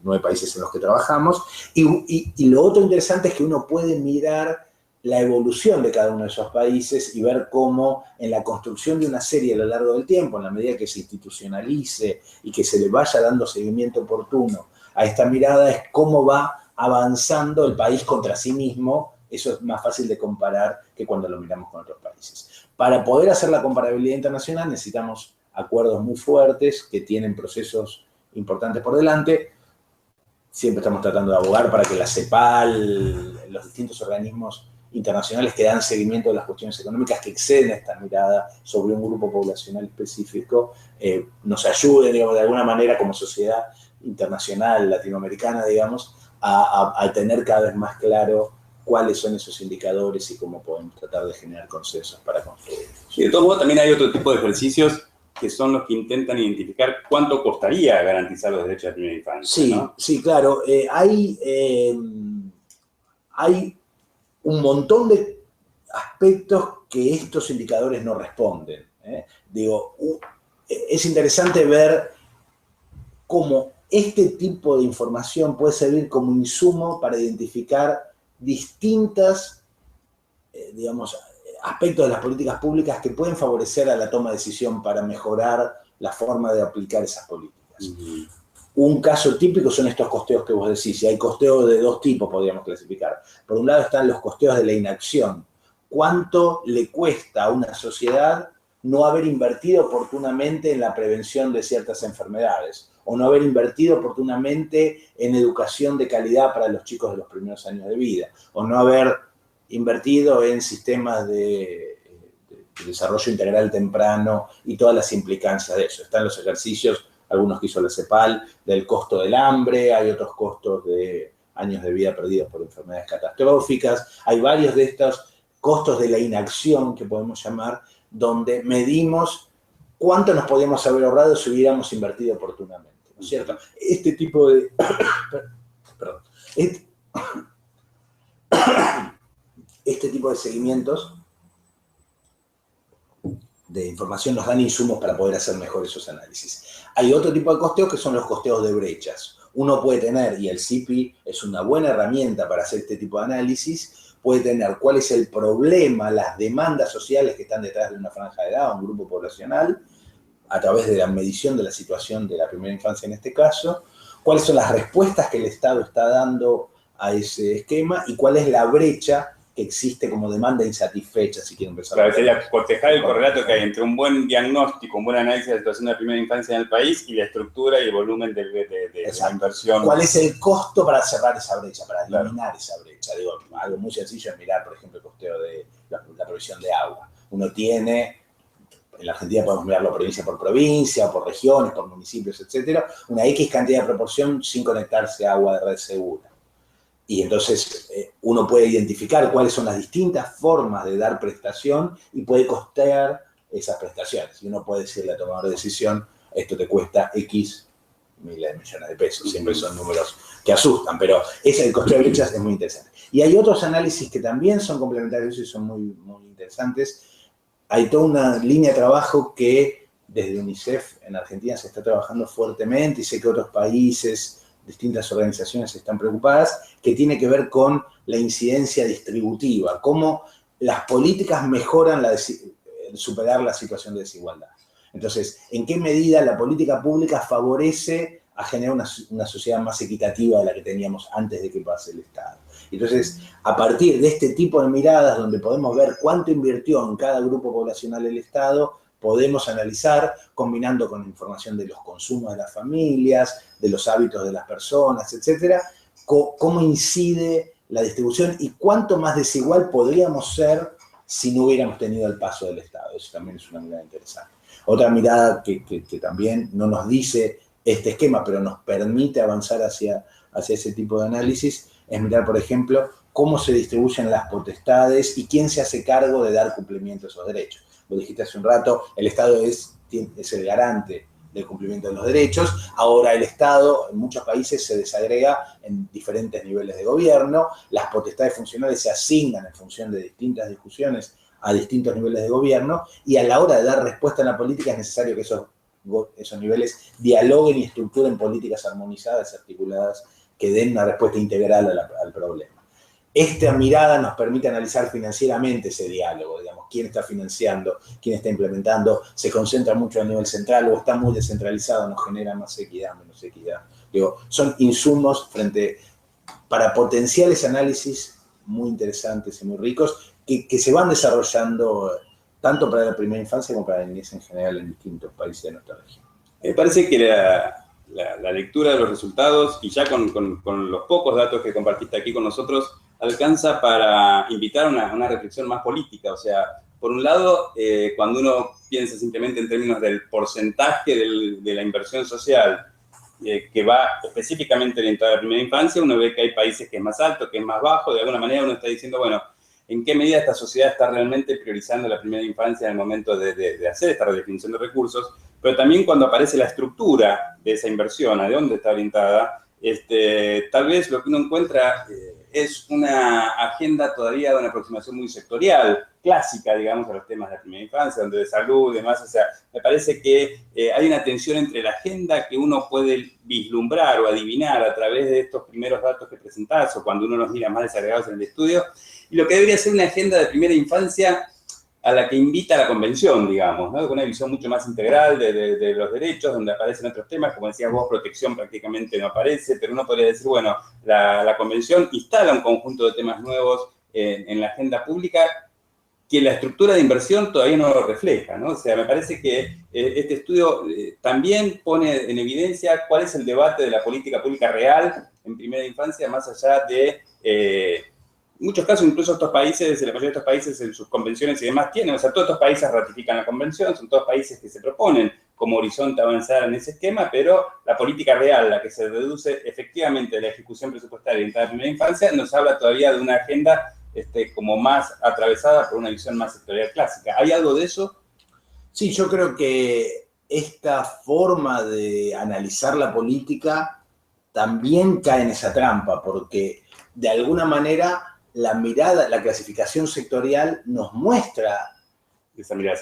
[SPEAKER 2] 9 países en los que trabajamos. Y lo otro interesante es que uno puede mirar la evolución de cada uno de esos países y ver cómo en la construcción de una serie a lo largo del tiempo, en la medida que se institucionalice y que se le vaya dando seguimiento oportuno a esta mirada, es cómo va avanzando el país contra sí mismo. Eso es más fácil de comparar que cuando lo miramos con otros países. Para poder hacer la comparabilidad internacional necesitamos acuerdos muy fuertes que tienen procesos importantes por delante. Siempre estamos tratando de abogar para que la CEPAL, los distintos organismos internacionales que dan seguimiento a las cuestiones económicas que exceden esta mirada sobre un grupo poblacional específico, nos ayuden, digamos, de alguna manera como sociedad internacional, latinoamericana, digamos, a tener cada vez más claro cuáles son esos indicadores y cómo podemos tratar de generar consensos para construir.
[SPEAKER 1] Y de todos modos, también hay otro tipo de ejercicios que son los que intentan identificar cuánto costaría garantizar los derechos de primera infancia,
[SPEAKER 2] Sí,
[SPEAKER 1] ¿no?
[SPEAKER 2] sí, claro. Hay un montón de aspectos que estos indicadores no responden. Digo, es interesante ver cómo este tipo de información puede servir como insumo para identificar distintas, digamos, aspectos de las políticas públicas que pueden favorecer a la toma de decisión para mejorar la forma de aplicar esas políticas. Un caso típico son estos costeos que vos decís, y hay costeos de 2 tipos, podríamos clasificar. Por un lado están los costeos de la inacción. ¿Cuánto le cuesta a una sociedad no haber invertido oportunamente en la prevención de ciertas enfermedades? O no haber invertido oportunamente en educación de calidad para los chicos de los primeros años de vida. O no haber invertido en sistemas de desarrollo integral temprano y todas las implicancias de eso. Están los ejercicios, algunos que hizo la CEPAL, del costo del hambre, hay otros costos de años de vida perdidos por enfermedades catastróficas, hay varios de estos costos de la inacción, que podemos llamar, donde medimos cuánto nos podíamos haber ahorrado si hubiéramos invertido oportunamente, ¿no es cierto? Este tipo de... perdón. Este tipo de seguimientos de información nos dan insumos para poder hacer mejor esos análisis. Hay otro tipo de costeos que son los costeos de brechas. Uno puede tener, y el CIPI es una buena herramienta para hacer este tipo de análisis, puede tener cuál es el problema, las demandas sociales que están detrás de una franja de edad o un grupo poblacional, a través de la medición de la situación de la primera infancia en este caso, cuáles son las respuestas que el Estado está dando a ese esquema y cuál es la brecha que existe como demanda insatisfecha, si quieren empezar.
[SPEAKER 1] Claro, sería cotejar el correlato que hay entre un buen diagnóstico, un buen análisis de la situación de la primera infancia en el país y la estructura y el volumen de la inversión.
[SPEAKER 2] ¿Cuál es el costo para cerrar esa brecha, para eliminar esa brecha? Digo, algo muy sencillo es mirar, por ejemplo, el costeo de la provisión de agua. Uno tiene, en la Argentina podemos mirarlo provincia por provincia, por regiones, por municipios, etcétera, una X cantidad de proporción sin conectarse a agua de red segura. Y entonces uno puede identificar cuáles son las distintas formas de dar prestación y puede costear esas prestaciones. Y uno puede decirle al tomador de decisión, esto te cuesta X miles de millones de pesos. Siempre son números que asustan, pero el costeo de brechas es muy interesante. Y hay otros análisis que también son complementarios y son muy, muy interesantes. Hay toda una línea de trabajo que desde UNICEF en Argentina se está trabajando fuertemente y sé que otros países, distintas organizaciones están preocupadas, que tiene que ver con la incidencia distributiva, cómo las políticas mejoran superar la situación de desigualdad. Entonces, ¿en qué medida la política pública favorece a generar una sociedad más equitativa de la que teníamos antes de que pase el Estado? Entonces, a partir de este tipo de miradas, donde podemos ver cuánto invirtió en cada grupo poblacional el Estado, podemos analizar, combinando con información de los consumos de las familias, de los hábitos de las personas, etcétera, cómo incide la distribución y cuánto más desigual podríamos ser si no hubiéramos tenido el paso del Estado. Eso también es una mirada interesante. Otra mirada que también no nos dice este esquema, pero nos permite avanzar hacia ese tipo de análisis, es mirar, por ejemplo, cómo se distribuyen las potestades y quién se hace cargo de dar cumplimiento a esos derechos. Vos dijiste hace un rato, el Estado es el garante del cumplimiento de los derechos. Ahora el Estado en muchos países se desagrega en diferentes niveles de gobierno, las potestades funcionales se asignan en función de distintas discusiones a distintos niveles de gobierno, y a la hora de dar respuesta en la política es necesario que esos niveles dialoguen y estructuren políticas armonizadas, articuladas, que den una respuesta integral al problema. Esta mirada nos permite analizar financieramente ese diálogo, digamos, quién está financiando, quién está implementando, se concentra mucho a nivel central o está muy descentralizado, nos genera más equidad, menos equidad. Digo, son insumos para potenciales análisis muy interesantes y muy ricos que se van desarrollando tanto para la primera infancia como para la niñez en general en distintos países de nuestra región.
[SPEAKER 1] Me parece que la lectura de los resultados, y ya con los pocos datos que compartiste aquí con nosotros, alcanza para invitar a una reflexión más política. O sea, por un lado, cuando uno piensa simplemente en términos del porcentaje de la inversión social que va específicamente orientada a la primera infancia, uno ve que hay países que es más alto, que es más bajo. De alguna manera uno está diciendo, bueno, ¿en qué medida esta sociedad está realmente priorizando la primera infancia en el momento de hacer esta redefinición de recursos? Pero también cuando aparece la estructura de esa inversión, a dónde está orientada, tal vez lo que uno encuentra es una agenda todavía de una aproximación muy sectorial, clásica, digamos, a los temas de la primera infancia, donde de salud y demás. O sea, me parece que hay una tensión entre la agenda que uno puede vislumbrar o adivinar a través de estos primeros datos que presentás, o cuando uno los mira más desagregados en el estudio, y lo que debería ser una agenda de primera infancia a la que invita a la convención, digamos, ¿no? Con una visión mucho más integral de los derechos, donde aparecen otros temas, como decías vos, protección prácticamente no aparece, pero uno podría decir, bueno, la convención instala un conjunto de temas nuevos en la agenda pública que la estructura de inversión todavía no lo refleja, ¿no? O sea, me parece que este estudio también pone en evidencia cuál es el debate de la política pública real en primera infancia, más allá de... en muchos casos, incluso estos países, la mayoría de estos países en sus convenciones y demás tienen, o sea, todos estos países ratifican la convención, son todos países que se proponen como horizonte avanzar en ese esquema, pero la política real, la que se reduce efectivamente de la ejecución presupuestaria en la primera infancia, nos habla todavía de una agenda como más atravesada por una visión más sectorial clásica. ¿Hay algo de eso?
[SPEAKER 2] Sí, yo creo que esta forma de analizar la política también cae en esa trampa, porque de alguna manera la mirada, la clasificación sectorial nos muestra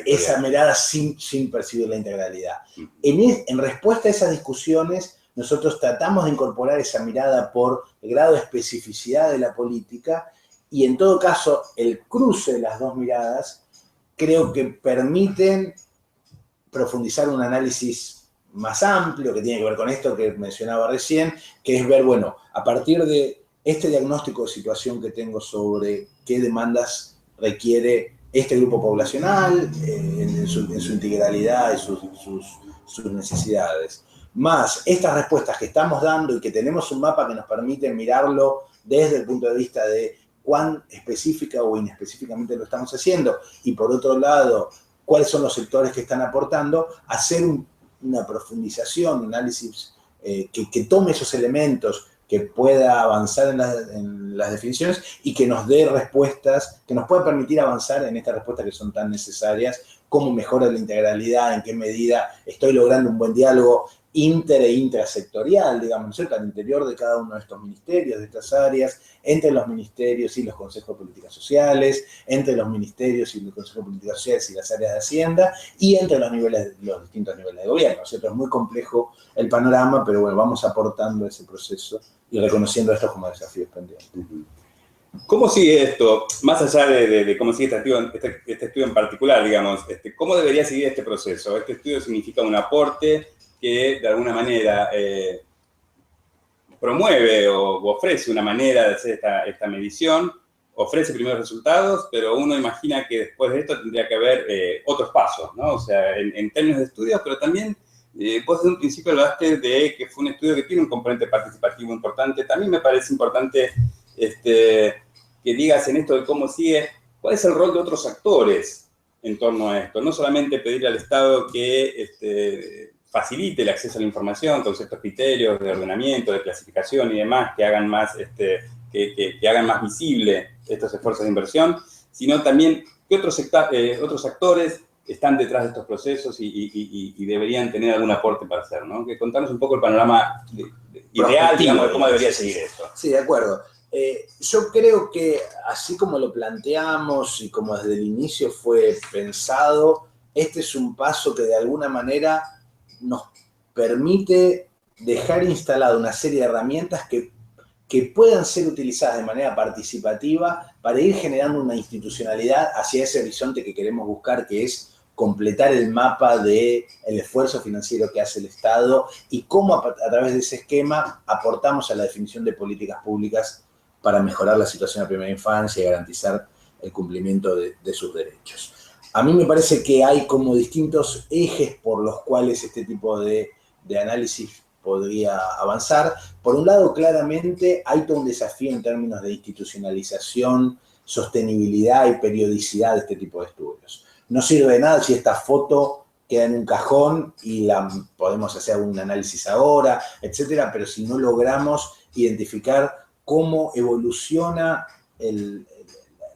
[SPEAKER 2] esa mirada sin percibir la integralidad. En respuesta a esas discusiones, nosotros tratamos de incorporar esa mirada por el grado de especificidad de la política, y en todo caso, el cruce de las dos miradas creo que permiten profundizar un análisis más amplio, que tiene que ver con esto que mencionaba recién, que es ver, bueno, a partir de este diagnóstico de situación que tengo sobre qué demandas requiere este grupo poblacional en su integralidad y sus necesidades, más estas respuestas que estamos dando y que tenemos un mapa que nos permite mirarlo desde el punto de vista de cuán específica o inespecíficamente lo estamos haciendo, y por otro lado, cuáles son los sectores que están aportando, hacer una profundización, un análisis que tome esos elementos, que pueda avanzar en las definiciones y que nos dé respuestas, que nos pueda permitir avanzar en estas respuestas que son tan necesarias, cómo mejora la integralidad, en qué medida estoy logrando un buen diálogo inter e intrasectorial, digamos, ¿cierto?, al interior de cada uno de estos ministerios, de estas áreas, entre los ministerios y los consejos de políticas sociales, entre los ministerios y los consejos de políticas sociales y las áreas de Hacienda, y entre los distintos niveles de gobierno, ¿cierto? Es muy complejo el panorama, pero bueno, vamos aportando ese proceso y reconociendo esto como desafíos pendientes.
[SPEAKER 1] ¿Cómo sigue esto? Más allá de cómo sigue este estudio en particular, digamos, ¿cómo debería seguir este proceso? Este estudio significa un aporte que de alguna manera promueve o ofrece una manera de hacer esta medición, ofrece primeros resultados, pero uno imagina que después de esto tendría que haber otros pasos, ¿no? O sea, en términos de estudios, pero también vos desde un principio hablaste de que fue un estudio que tiene un componente participativo importante. También me parece importante que digas en esto de cómo sigue, cuál es el rol de otros actores en torno a esto. No solamente pedirle al Estado que facilite el acceso a la información con ciertos criterios de ordenamiento, de clasificación y demás, que hagan más, que hagan más visible estos esfuerzos de inversión, sino también que otros actores están detrás de estos procesos y deberían tener algún aporte para hacer, ¿no? Que contarnos un poco el panorama ideal, digamos, de cómo debería seguir esto.
[SPEAKER 2] Sí, de acuerdo. Yo creo que así como lo planteamos y como desde el inicio fue pensado, este es un paso que de alguna manera nos permite dejar instalada una serie de herramientas que puedan ser utilizadas de manera participativa para ir generando una institucionalidad hacia ese horizonte que queremos buscar, que es completar el mapa del esfuerzo financiero que hace el Estado y cómo a través de ese esquema aportamos a la definición de políticas públicas para mejorar la situación de la primera infancia y garantizar el cumplimiento de sus derechos. A mí me parece que hay como distintos ejes por los cuales este tipo de análisis podría avanzar. Por un lado, claramente hay todo un desafío en términos de institucionalización, sostenibilidad y periodicidad de este tipo de estudios. No sirve de nada si esta foto queda en un cajón y la podemos hacer un análisis ahora, etcétera, pero si no logramos identificar cómo evoluciona el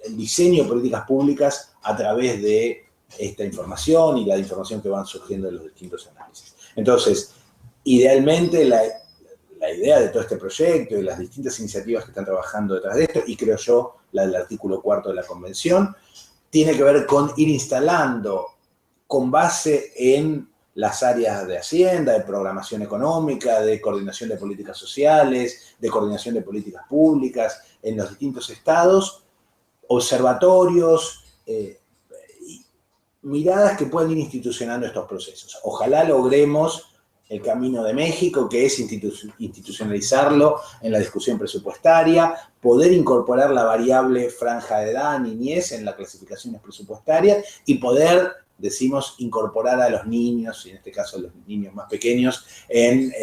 [SPEAKER 2] diseño de políticas públicas a través de esta información y la información que van surgiendo de los distintos análisis. Entonces, idealmente, la idea de todo este proyecto y las distintas iniciativas que están trabajando detrás de esto, y creo yo, la del artículo 4 de la Convención, tiene que ver con ir instalando, con base en las áreas de Hacienda, de programación económica, de coordinación de políticas sociales, de coordinación de políticas públicas en los distintos estados, observatorios, miradas que pueden ir institucionando estos procesos. Ojalá logremos el camino de México, que es institucionalizarlo en la discusión presupuestaria, poder incorporar la variable franja de edad, niñez, en las clasificaciones presupuestarias y poder, decimos, incorporar a los niños, y en este caso a los niños más pequeños, en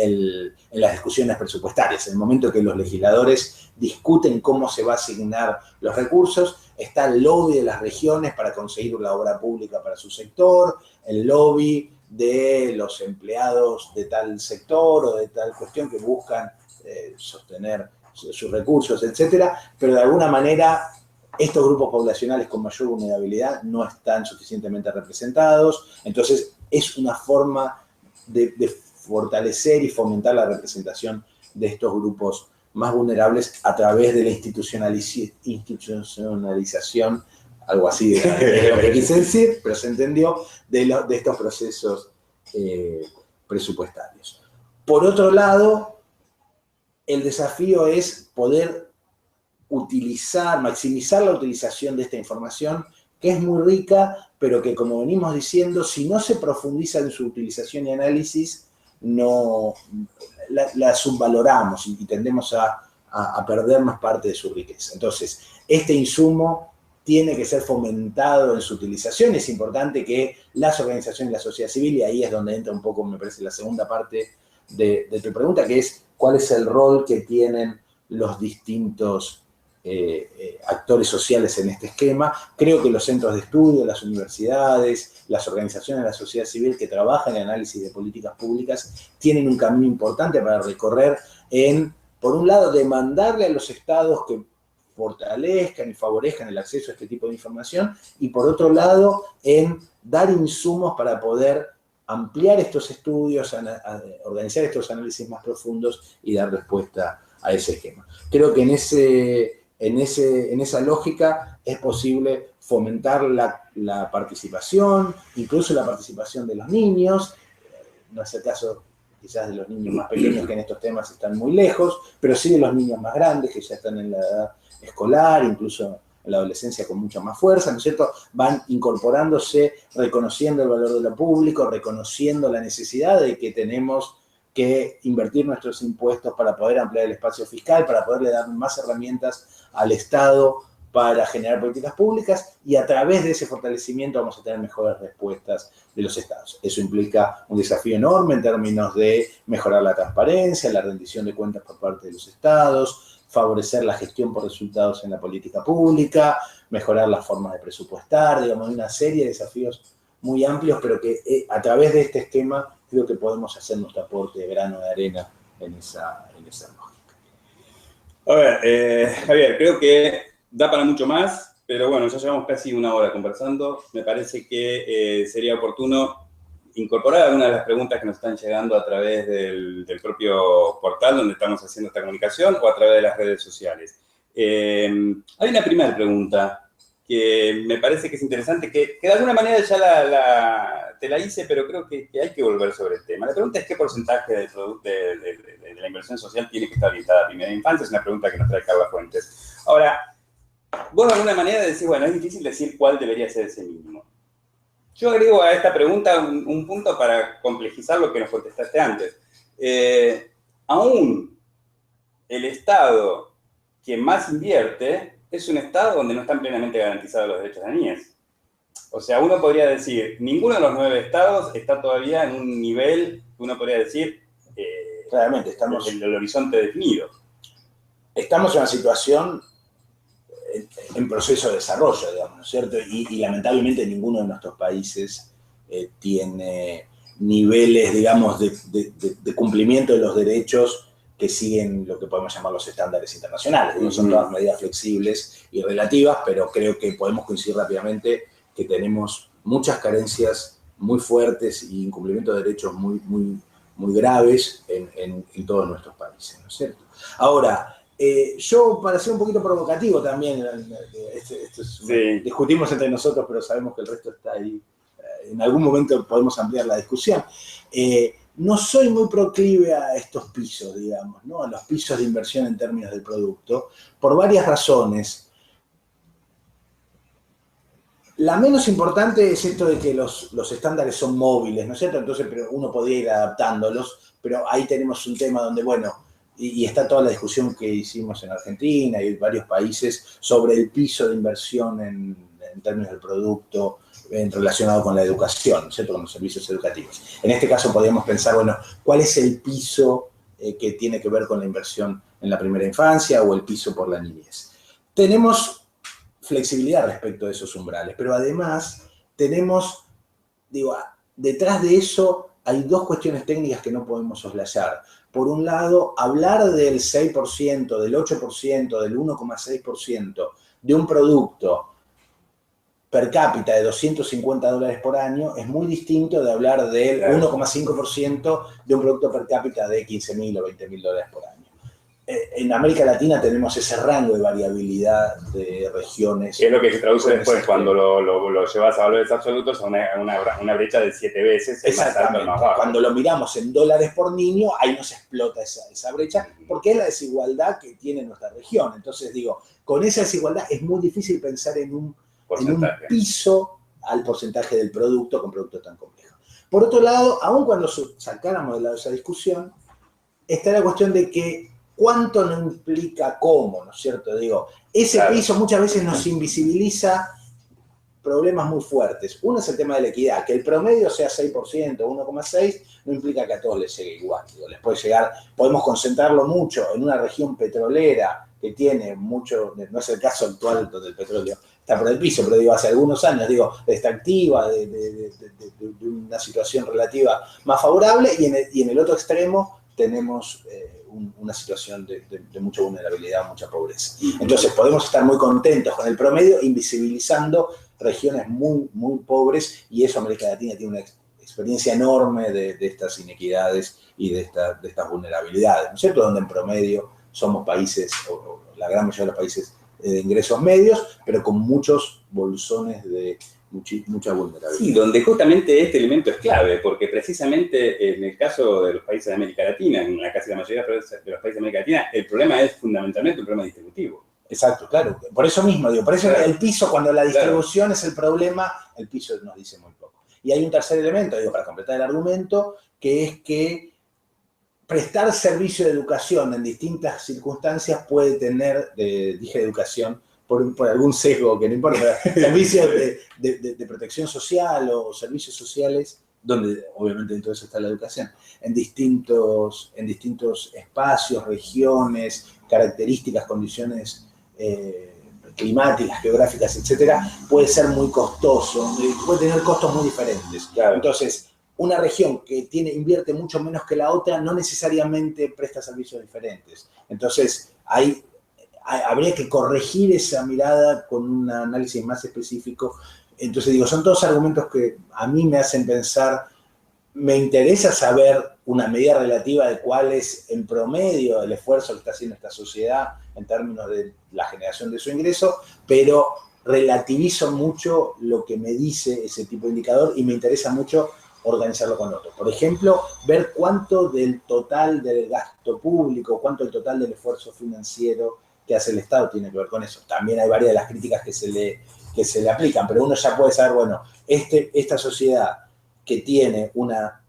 [SPEAKER 2] las discusiones presupuestarias. En el momento que los legisladores discuten cómo se va a asignar los recursos, está el lobby de las regiones para conseguir la obra pública para su sector, el lobby de los empleados de tal sector o de tal cuestión que buscan sostener sus recursos, etcétera, pero de alguna manera estos grupos poblacionales con mayor vulnerabilidad no están suficientemente representados, entonces es una forma de fortalecer y fomentar la representación de estos grupos más vulnerables a través de la institucionalización, algo así de lo que quise decir, pero se entendió, de estos procesos presupuestarios. Por otro lado, el desafío es poder maximizar la utilización de esta información, que es muy rica, pero que, como venimos diciendo, si no se profundiza en su utilización y análisis, no la subvaloramos y tendemos a perdernos parte de su riqueza. Entonces, este insumo tiene que ser fomentado en su utilización. Es importante que las organizaciones de la sociedad civil, y ahí es donde entra un poco, me parece, la segunda parte de tu pregunta, que es cuál es el rol que tienen los distintos actores sociales en este esquema. Creo que los centros de estudio, las universidades, las organizaciones de la sociedad civil que trabajan en análisis de políticas públicas tienen un camino importante para recorrer en, por un lado, demandarle a los estados que fortalezcan y favorezcan el acceso a este tipo de información, y por otro lado, en dar insumos para poder ampliar estos estudios, organizar estos análisis más profundos y dar respuesta a ese esquema. Creo que en esa lógica es posible fomentar la participación, incluso la participación de los niños. No es el caso quizás de los niños más pequeños que en estos temas están muy lejos, pero sí de los niños más grandes que ya están en la edad escolar, incluso en la adolescencia con mucha más fuerza, ¿no es cierto? Van incorporándose, reconociendo el valor de lo público, reconociendo la necesidad de que tenemos que invertir nuestros impuestos para poder ampliar el espacio fiscal, para poderle dar más herramientas al Estado para generar políticas públicas, y a través de ese fortalecimiento vamos a tener mejores respuestas de los estados. Eso implica un desafío enorme en términos de mejorar la transparencia, la rendición de cuentas por parte de los estados, favorecer la gestión por resultados en la política pública, mejorar las formas de presupuestar, digamos, una serie de desafíos muy amplios, pero que a través de este esquema creo que podemos hacer nuestro aporte de grano de arena en esa lógica.
[SPEAKER 1] A ver, Javier, creo que da para mucho más, pero bueno, ya llevamos casi una hora conversando. Me parece que sería oportuno incorporar algunas de las preguntas que nos están llegando a través del propio portal donde estamos haciendo esta comunicación o a través de las redes sociales. Hay una primera pregunta que me parece que es interesante, que de alguna manera ya te la hice, pero creo que hay que volver sobre el tema. La pregunta es qué porcentaje de la inversión social tiene que estar orientada a primera infancia. Es una pregunta que nos trae Carla Fuentes. Ahora, vos de alguna manera decís, bueno, es difícil decir cuál debería ser ese mínimo. Yo agrego a esta pregunta un punto para complejizar lo que nos contestaste antes. Aún el Estado que más invierte es un Estado donde no están plenamente garantizados los derechos de la niñez. O sea, uno podría decir, ninguno de los 9 estados está todavía en un nivel que uno podría decir,
[SPEAKER 2] claramente, estamos
[SPEAKER 1] el horizonte definido.
[SPEAKER 2] Estamos en una situación en proceso de desarrollo, digamos, ¿no es cierto? Y lamentablemente ninguno de nuestros países tiene niveles, digamos, de cumplimiento de los derechos que siguen lo que podemos llamar los estándares internacionales. No son todas medidas flexibles y relativas, pero creo que podemos coincidir rápidamente que tenemos muchas carencias muy fuertes y incumplimiento de derechos muy graves en todos nuestros países, ¿no es cierto? Ahora, yo, para ser un poquito provocativo también, discutimos entre nosotros, pero sabemos que el resto está ahí. En algún momento podemos ampliar la discusión. No soy muy proclive a estos pisos, digamos, ¿no? A los pisos de inversión en términos del producto, por varias razones. La menos importante es esto de que los estándares son móviles, ¿no es cierto? Entonces, pero uno podría ir adaptándolos, pero ahí tenemos un tema donde, bueno, y está toda la discusión que hicimos en Argentina y en varios países sobre el piso de inversión en términos del producto relacionado con la educación, ¿cierto? Con los servicios educativos. En este caso podríamos pensar, bueno, ¿cuál es el piso que tiene que ver con la inversión en la primera infancia o el piso por la niñez? Tenemos flexibilidad respecto de esos umbrales, pero además tenemos, digo, detrás de eso hay dos cuestiones técnicas que no podemos soslayar. Por un lado, hablar del 6%, del 8%, del 1,6% de un producto per cápita de $250 por año es muy distinto de hablar del 1,5% de un producto per cápita de $15.000 o $20.000 por año. En América Latina tenemos ese rango de variabilidad de regiones.
[SPEAKER 3] Es lo que se traduce después cuando lo llevas a valores absolutos a una brecha de 7 veces.
[SPEAKER 2] Exactamente.
[SPEAKER 3] Más bajo.
[SPEAKER 2] Cuando lo miramos en dólares por niño, ahí nos explota esa brecha, porque es la desigualdad que tiene nuestra región. Entonces, digo, con esa desigualdad es muy difícil pensar en un piso al porcentaje del producto con producto tan complejo. Por otro lado, aun cuando sacáramos de lado esa discusión, está la cuestión de que cuánto no implica cómo, ¿no es cierto? Digo, ese piso muchas veces nos invisibiliza problemas muy fuertes. Uno es el tema de la equidad, que el promedio sea 6%, 1,6%, no implica que a todos les llegue igual. Digo, les puede llegar, podemos concentrarlo mucho en una región petrolera que tiene mucho, no es el caso actual donde el petróleo está por el piso, pero digo, hace algunos años, digo, está activa, de una situación relativa más favorable, y en el otro extremo tenemos una situación de mucha vulnerabilidad, mucha pobreza. Entonces podemos estar muy contentos con el promedio, invisibilizando regiones muy pobres, y eso América Latina tiene una experiencia enorme de estas inequidades y de estas vulnerabilidades, ¿no es cierto? Donde en promedio somos países, o la gran mayoría de los países de ingresos medios, pero con muchos bolsones de mucha vulnerabilidad.
[SPEAKER 1] Sí, donde justamente este elemento es clave, porque precisamente en el caso de los países de América Latina, en casi la mayoría de los países de América Latina, el problema es fundamentalmente un problema distributivo.
[SPEAKER 2] Exacto, claro. Por eso mismo, digo, por eso
[SPEAKER 1] Claro.
[SPEAKER 2] el piso, cuando la distribución es el problema, el piso nos dice muy poco. Y hay un tercer elemento, digo, para completar el argumento, que es que prestar servicio de educación en distintas circunstancias puede tener, dije educación, por algún sesgo que no importa, servicios de protección social o servicios sociales, donde obviamente en todo eso está la educación, en distintos espacios, regiones, características, condiciones climáticas, geográficas, etcétera, puede ser muy costoso, puede tener costos muy diferentes.
[SPEAKER 1] Claro.
[SPEAKER 2] Entonces, una región que invierte mucho menos que la otra no necesariamente presta servicios diferentes. Entonces, habría que corregir esa mirada con un análisis más específico. Entonces, digo, son todos argumentos que a mí me hacen pensar, me interesa saber una medida relativa de cuál es en promedio el esfuerzo que está haciendo esta sociedad en términos de la generación de su ingreso, pero relativizo mucho lo que me dice ese tipo de indicador y me interesa mucho organizarlo con otros. Por ejemplo, ver cuánto del total del gasto público, cuánto del total del esfuerzo financiero que hace el Estado tiene que ver con eso. También hay varias de las críticas que se le aplican, pero uno ya puede saber, bueno, esta sociedad que tiene una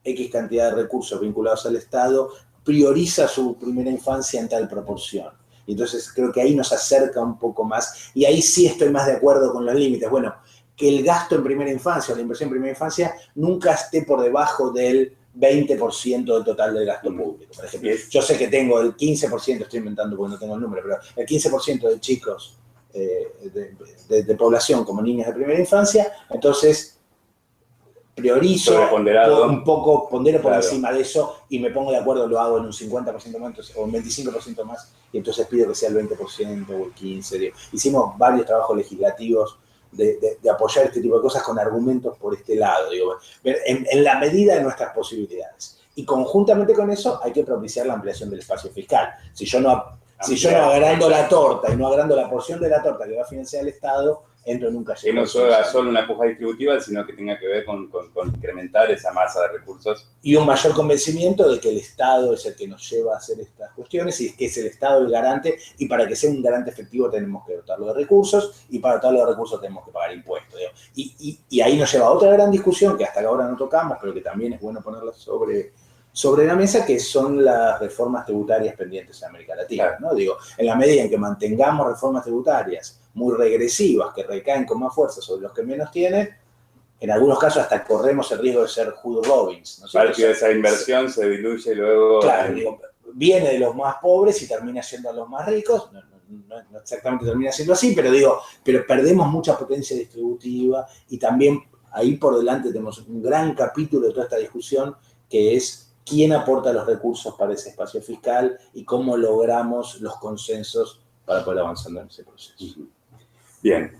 [SPEAKER 2] X cantidad de recursos vinculados al Estado prioriza su primera infancia en tal proporción. Y entonces creo que ahí nos acerca un poco más, y ahí sí estoy más de acuerdo con los límites. Bueno, que el gasto en primera infancia o la inversión en primera infancia nunca esté por debajo del 20% del total del gasto público. Por ejemplo, yo sé que tengo el 15%, estoy inventando porque no tengo el número, pero el 15% de chicos de población como niños de primera infancia, entonces priorizo un poco, pondero por encima de eso y me pongo de acuerdo, lo hago en un 50% más o un 25% más y entonces pido que sea el 20% o el 15%. Digo. Hicimos varios trabajos legislativos de apoyar este tipo de cosas con argumentos por este lado, digo, en la medida de nuestras posibilidades. Y conjuntamente con eso hay que propiciar la ampliación del espacio fiscal. Si yo no agrando la torta y no agrando la porción de la torta que va a financiar el Estado, entro en un callejón.
[SPEAKER 3] Que no sea solo una puja distributiva, sino que tenga que ver con incrementar esa masa de recursos.
[SPEAKER 2] Y un mayor convencimiento de que el Estado es el que nos lleva a hacer estas cuestiones y que es el Estado el garante, y para que sea un garante efectivo tenemos que dotarlo de recursos, y para dotarlo de recursos tenemos que pagar impuestos. Y ahí nos lleva a otra gran discusión que hasta ahora no tocamos, pero que también es bueno ponerla sobre la mesa, que son las reformas tributarias pendientes en América Latina, ¿no? Digo, en la medida en que mantengamos reformas tributarias muy regresivas, que recaen con más fuerza sobre los que menos tienen, en algunos casos hasta corremos el riesgo de ser Hood Robbins, ¿no?
[SPEAKER 3] Parte de esa inversión se diluye luego.
[SPEAKER 2] Claro, digo, viene de los más pobres y termina yendo a los más ricos, no exactamente termina siendo así, pero perdemos mucha potencia distributiva, y también ahí por delante tenemos un gran capítulo de toda esta discusión, que es quién aporta los recursos para ese espacio fiscal y cómo logramos los consensos para poder avanzar en ese proceso.
[SPEAKER 1] Bien.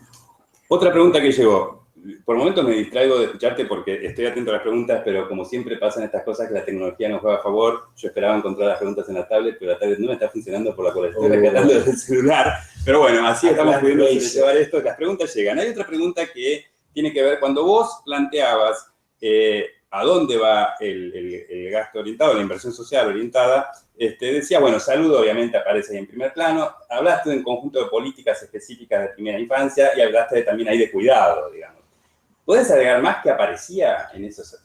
[SPEAKER 1] Otra pregunta que llegó. Por momentos me distraigo de escucharte porque estoy atento a las preguntas, pero como siempre pasan estas cosas que la tecnología nos juega a favor. Yo esperaba encontrar las preguntas en la tablet, pero la tablet no me está funcionando por la cual estoy rescatando del celular. Pero bueno, así estamos pudiendo llevar esto. Las preguntas llegan. Hay otra pregunta que tiene que ver, cuando vos planteabas a dónde va el gasto orientado, la inversión social orientada, decía, bueno, salud obviamente aparece ahí en primer plano, hablaste de un conjunto de políticas específicas de primera infancia y hablaste también ahí de cuidado, digamos. ¿Podés agregar más qué aparecía en esos?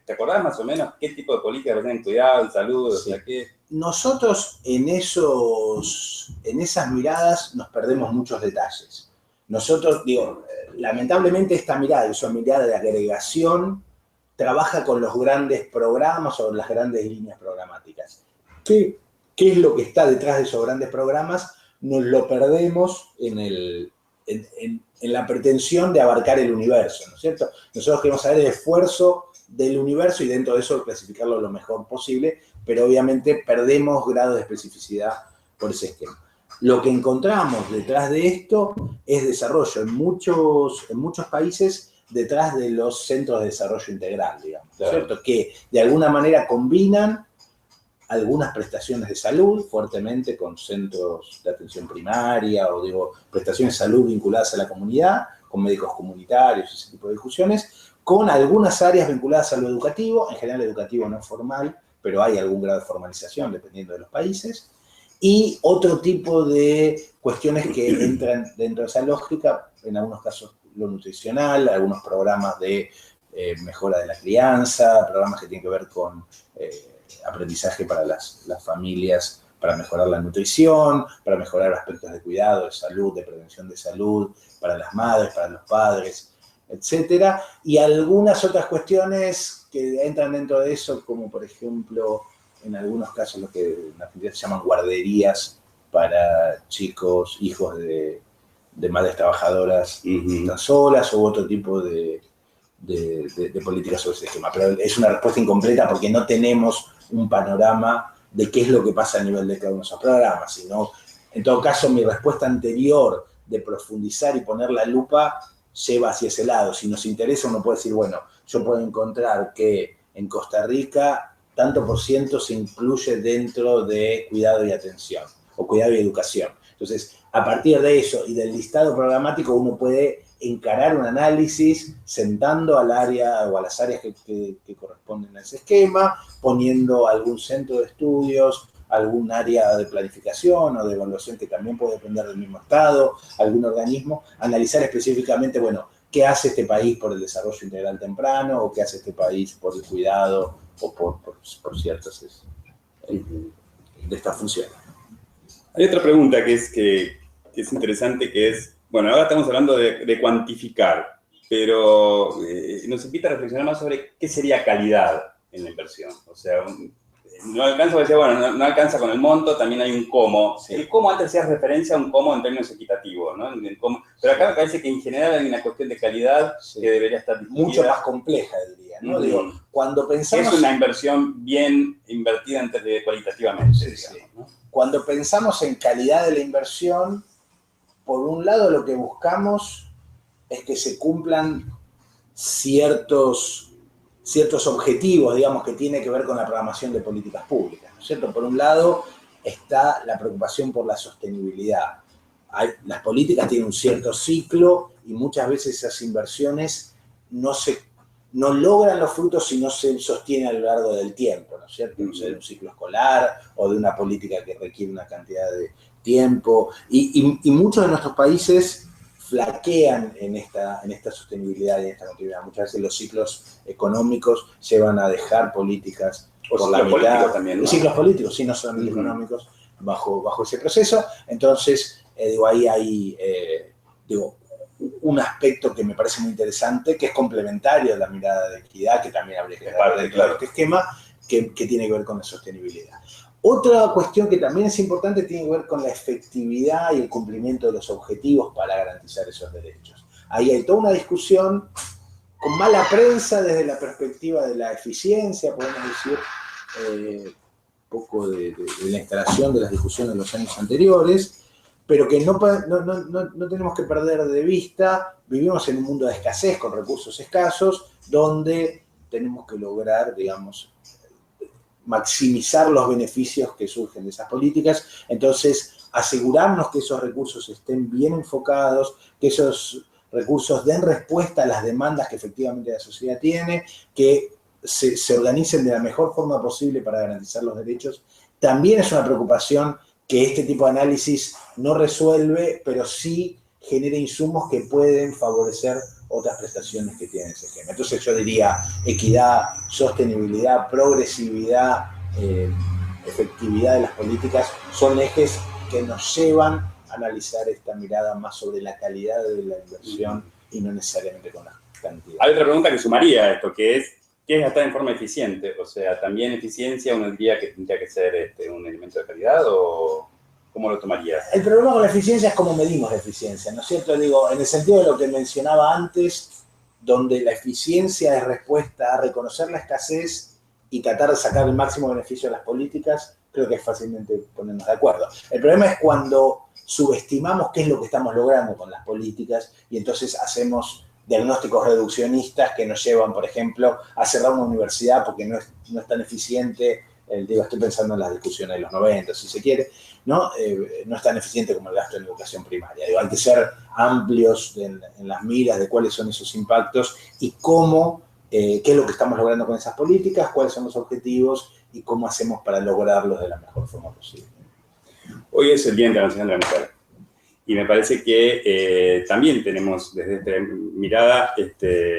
[SPEAKER 1] ¿Te acordás más o menos qué tipo de políticas aparecían en cuidado, en salud?
[SPEAKER 2] Sí.
[SPEAKER 1] O sea, ¿qué?
[SPEAKER 2] Nosotros en esas miradas nos perdemos muchos detalles. Nosotros, digo, lamentablemente esta mirada, esa mirada de agregación, trabaja con los grandes programas o las grandes líneas programáticas. ¿Qué es lo que está detrás de esos grandes programas? Nos lo perdemos en la pretensión de abarcar el universo, ¿no es cierto? Nosotros queremos saber el esfuerzo del universo y dentro de eso clasificarlo lo mejor posible, pero obviamente perdemos grado de especificidad por ese esquema. Lo que encontramos detrás de esto es desarrollo en muchos países detrás de los centros de desarrollo integral, digamos, ¿cierto? Que de alguna manera combinan algunas prestaciones de salud fuertemente con centros de atención primaria o prestaciones de salud vinculadas a la comunidad, con médicos comunitarios, ese tipo de discusiones, con algunas áreas vinculadas a lo educativo, en general educativo no formal, pero hay algún grado de formalización dependiendo de los países, y otro tipo de cuestiones que entran dentro de esa lógica, en algunos casos lo nutricional, algunos programas de mejora de la crianza, programas que tienen que ver con aprendizaje para las familias, para mejorar la nutrición, para mejorar aspectos de cuidado, de salud, de prevención de salud, para las madres, para los padres, etcétera, y algunas otras cuestiones que entran dentro de eso, como por ejemplo, en algunos casos lo que en Argentina se llaman guarderías para chicos, hijos de madres trabajadoras que están solas, u otro tipo de políticas sobre ese esquema. Pero es una respuesta incompleta porque no tenemos un panorama de qué es lo que pasa a nivel de cada uno de esos programas, sino, en todo caso, mi respuesta anterior de profundizar y poner la lupa lleva hacia ese lado. Si nos interesa, uno puede decir, bueno, yo puedo encontrar que en Costa Rica tanto por ciento se incluye dentro de cuidado y atención, o cuidado y educación. Entonces, a partir de eso y del listado programático, uno puede encarar un análisis sentando al área o a las áreas que corresponden a ese esquema, poniendo algún centro de estudios, algún área de planificación o de evaluación que también puede depender del mismo Estado, algún organismo, analizar específicamente, bueno, qué hace este país por el desarrollo integral temprano, o qué hace este país por el cuidado o por ciertas de estas funciones.
[SPEAKER 1] Hay otra pregunta que es interesante, que es, bueno, ahora estamos hablando de cuantificar, pero nos invita a reflexionar más sobre qué sería calidad en la inversión. O sea, no alcanza, decía, bueno, no alcanza con el monto, también hay un cómo. Sí. El cómo antes hacías referencia a un cómo en términos equitativos, ¿no? Pero acá me parece que en general hay una cuestión de calidad que debería estar discutida.
[SPEAKER 2] Mucho más compleja, diría, ¿no? Digo, cuando pensamos...
[SPEAKER 1] Es una inversión bien invertida cualitativamente, digamos, ¿no?
[SPEAKER 2] Cuando pensamos en calidad de la inversión, por un lado lo que buscamos es que se cumplan ciertos objetivos, digamos, que tiene que ver con la programación de políticas públicas, ¿no es cierto? Por un lado está la preocupación por la sostenibilidad. Las políticas tienen un cierto ciclo y muchas veces esas inversiones no logran los frutos si no se sostienen a lo largo del tiempo, ¿no es cierto? No sé, de un ciclo escolar o de una política que requiere una cantidad de tiempo. Y muchos de nuestros países flaquean en esta sostenibilidad y en esta continuidad. Muchas veces los ciclos económicos llevan a dejar políticas por la mitad.
[SPEAKER 1] También, ¿no?
[SPEAKER 2] Ciclos políticos, sí, no solamente económicos, bajo ese proceso. Entonces, ahí hay, un aspecto que me parece muy interesante, que es complementario a la mirada de equidad, que también habría que dar de este esquema, que tiene que ver con la sostenibilidad. Otra cuestión que también es importante tiene que ver con la efectividad y el cumplimiento de los objetivos para garantizar esos derechos. Ahí hay toda una discusión con mala prensa desde la perspectiva de la eficiencia, podemos decir, un poco de la instalación de las discusiones de los años anteriores, pero que no tenemos que perder de vista. Vivimos en un mundo de escasez, con recursos escasos, donde tenemos que lograr, digamos, maximizar los beneficios que surgen de esas políticas. Entonces, asegurarnos que esos recursos estén bien enfocados, que esos recursos den respuesta a las demandas que efectivamente la sociedad tiene, que se organicen de la mejor forma posible para garantizar los derechos, también es una preocupación que este tipo de análisis no resuelve, pero sí genera insumos que pueden favorecer otras prestaciones que tiene ese esquema. Entonces yo diría equidad, sostenibilidad, progresividad, efectividad de las políticas son ejes que nos llevan a analizar esta mirada más sobre la calidad de la inversión y no necesariamente con la cantidad.
[SPEAKER 1] Hay otra pregunta que sumaría a esto, que es, ¿qué es gastar en forma eficiente? O sea, ¿también eficiencia uno diría que tendría que ser un elemento de calidad o cómo lo tomarías?
[SPEAKER 2] El problema con la eficiencia es cómo medimos la eficiencia, ¿no es cierto? Digo, en el sentido de lo que mencionaba antes, donde la eficiencia es respuesta a reconocer la escasez y tratar de sacar el máximo beneficio de las políticas, creo que es fácilmente ponernos de acuerdo. El problema es cuando subestimamos qué es lo que estamos logrando con las políticas y entonces hacemos diagnósticos reduccionistas que nos llevan, por ejemplo, a cerrar una universidad porque no es tan eficiente estoy pensando en las discusiones de los 90, si se quiere, ¿no? No es tan eficiente como el gasto en educación primaria. Digo, hay que ser amplios en las miras de cuáles son esos impactos y cómo, qué es lo que estamos logrando con esas políticas, cuáles son los objetivos y cómo hacemos para lograrlos de la mejor forma posible.
[SPEAKER 3] Hoy es el Día Internacional de la Mujer. Y me parece que también tenemos desde esta mirada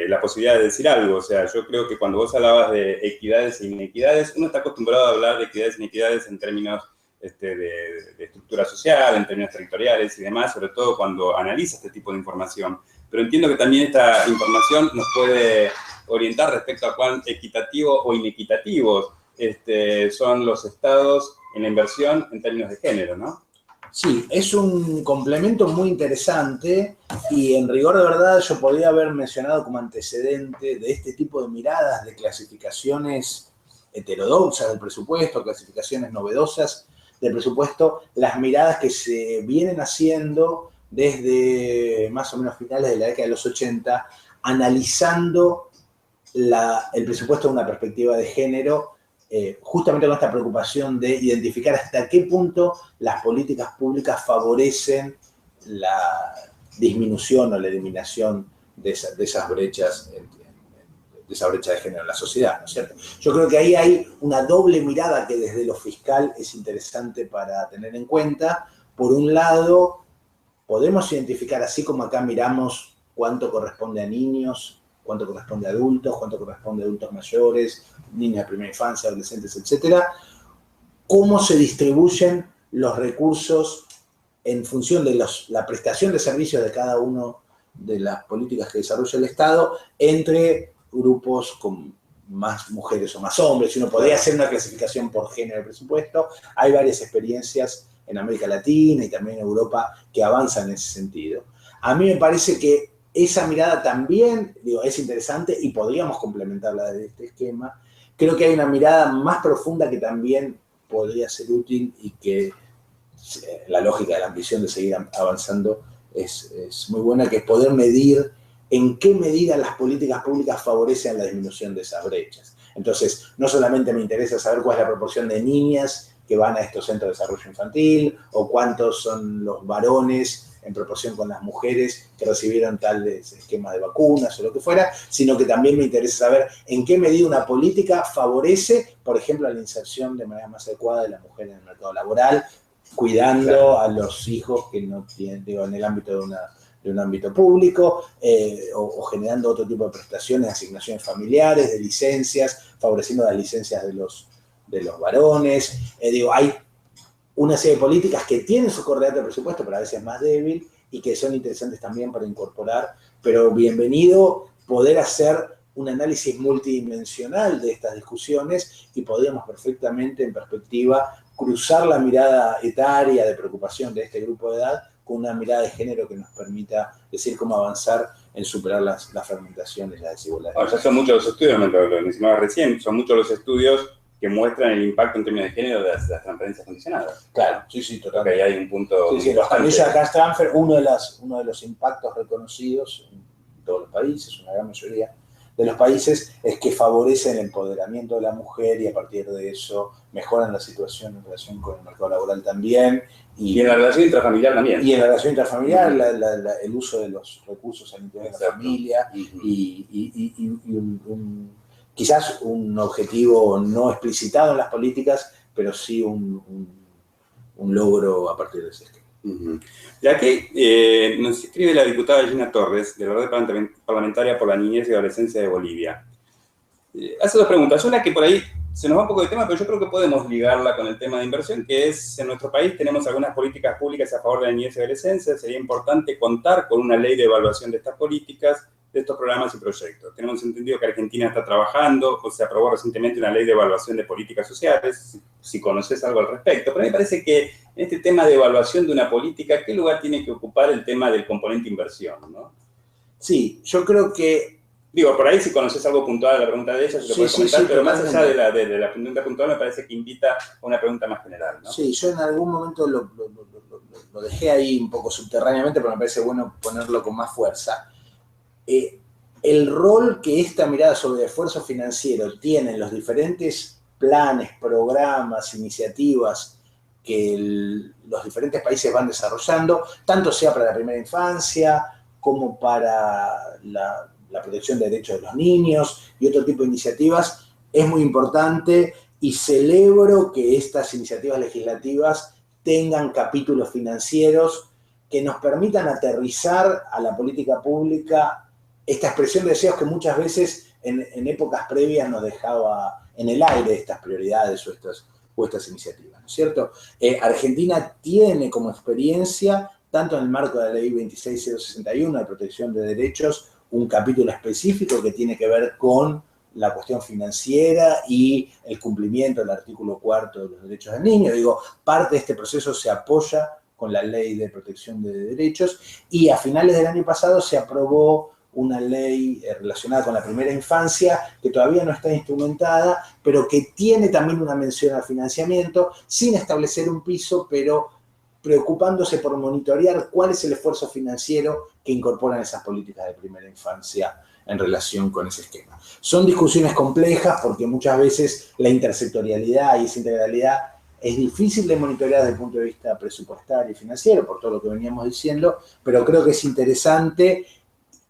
[SPEAKER 3] la posibilidad de decir algo. O sea, yo creo que cuando vos hablabas de equidades e inequidades, uno está acostumbrado a hablar de equidades e inequidades en términos de estructura social, en términos territoriales y demás, sobre todo cuando analiza este tipo de información. Pero entiendo que también esta información nos puede orientar respecto a cuán equitativos o inequitativos son los estados en la inversión en términos de género, ¿no?
[SPEAKER 2] Sí, es un complemento muy interesante y en rigor de verdad yo podría haber mencionado como antecedente de este tipo de miradas, de clasificaciones heterodoxas del presupuesto, clasificaciones novedosas del presupuesto, las miradas que se vienen haciendo desde más o menos finales de la década de los 80, analizando el presupuesto de una perspectiva de género, justamente con esta preocupación de identificar hasta qué punto las políticas públicas favorecen la disminución o la eliminación de esas brechas, de esa brecha de género en la sociedad, ¿no es cierto? Yo creo que ahí hay una doble mirada que desde lo fiscal es interesante para tener en cuenta. Por un lado, podemos identificar, así como acá miramos cuánto corresponde a niños, cuánto corresponde a adultos, cuánto corresponde a adultos mayores, niños de primera infancia, adolescentes, etcétera, cómo se distribuyen los recursos en función de la prestación de servicios de cada uno de las políticas que desarrolla el Estado entre grupos con más mujeres o más hombres. Si uno podría hacer una clasificación por género de presupuesto, hay varias experiencias en América Latina y también en Europa que avanzan en ese sentido. A mí me parece que esa mirada también, es interesante y podríamos complementarla desde este esquema. Creo que hay una mirada más profunda que también podría ser útil y que la lógica de la ambición de seguir avanzando es muy buena, que es poder medir en qué medida las políticas públicas favorecen la disminución de esas brechas. Entonces, no solamente me interesa saber cuál es la proporción de niñas que van a estos centros de desarrollo infantil o cuántos son los varones en proporción con las mujeres que recibieron tales esquemas de vacunas o lo que fuera, sino que también me interesa saber en qué medida una política favorece, por ejemplo, la inserción de manera más adecuada de la mujer en el mercado laboral, cuidando a los hijos que no tienen, en el ámbito de un ámbito público, o generando otro tipo de prestaciones, asignaciones familiares, de licencias, favoreciendo las licencias de los varones. Hay una serie de políticas que tienen su correlato de presupuesto, pero a veces más débil, y que son interesantes también para incorporar, pero bienvenido poder hacer un análisis multidimensional de estas discusiones y podríamos perfectamente, en perspectiva, cruzar la mirada etaria de preocupación de este grupo de edad con una mirada de género que nos permita decir cómo avanzar en superar las fragmentaciones y las desigualdades.
[SPEAKER 3] Ahora, ya son muchos los estudios, lo mencionaba recién, son muchos los estudios que muestran el impacto en términos de género de las transferencias condicionadas.
[SPEAKER 2] Claro, sí, totalmente.
[SPEAKER 3] Porque ahí hay un punto
[SPEAKER 2] sí, los transferencias de cash transfer, uno de los impactos reconocidos en todos los países, una gran mayoría de los países, es que favorecen el empoderamiento de la mujer y a partir de eso mejoran la situación en relación con el mercado laboral también.
[SPEAKER 3] Y en la relación intrafamiliar también.
[SPEAKER 2] Y en la relación intrafamiliar, el uso de los recursos al interior de la familia y quizás un objetivo no explicitado en las políticas, pero sí un logro a partir de ese esquema.
[SPEAKER 3] Y aquí nos escribe la diputada Gina Torres, de la Red Parlamentaria por la Niñez y Adolescencia de Bolivia. Hace dos preguntas. Una que por ahí se nos va un poco de tema, pero yo creo que podemos ligarla con el tema de inversión, que es, en nuestro país tenemos algunas políticas públicas a favor de la niñez y adolescencia. Sería importante contar con una ley de evaluación de estas políticas, de estos programas y proyectos. Tenemos entendido que Argentina está trabajando, o se aprobó recientemente una ley de evaluación de políticas sociales, si conoces algo al respecto. Pero a mí me parece que en este tema de evaluación de una política, ¿qué lugar tiene que ocupar el tema del componente inversión, ¿no?
[SPEAKER 2] Sí, yo creo que...
[SPEAKER 3] por ahí si conoces algo puntual de la pregunta de ella, se lo puedes comentar, pero más allá de la pregunta puntual, me parece que invita a una pregunta más general, ¿no?
[SPEAKER 2] Sí, yo en algún momento lo dejé ahí un poco subterráneamente, pero me parece bueno ponerlo con más fuerza. El rol que esta mirada sobre el esfuerzo financiero tiene en los diferentes planes, programas, iniciativas que los diferentes países van desarrollando, tanto sea para la primera infancia como para la protección de derechos de los niños y otro tipo de iniciativas, es muy importante y celebro que estas iniciativas legislativas tengan capítulos financieros que nos permitan aterrizar a la política pública esta expresión de deseos que muchas veces en épocas previas nos dejaba en el aire estas prioridades o estas iniciativas, ¿no es cierto? Argentina tiene como experiencia, tanto en el marco de la Ley 26061 de protección de derechos, un capítulo específico que tiene que ver con la cuestión financiera y el cumplimiento del artículo 4 de los derechos del niño. Digo, parte de este proceso se apoya con la Ley de Protección de Derechos y a finales del año pasado se aprobó una ley relacionada con la primera infancia que todavía no está instrumentada, pero que tiene también una mención al financiamiento, sin establecer un piso, pero preocupándose por monitorear cuál es el esfuerzo financiero que incorporan esas políticas de primera infancia en relación con ese esquema. Son discusiones complejas porque muchas veces la intersectorialidad y esa integralidad es difícil de monitorear desde el punto de vista presupuestario y financiero, por todo lo que veníamos diciendo, pero creo que es interesante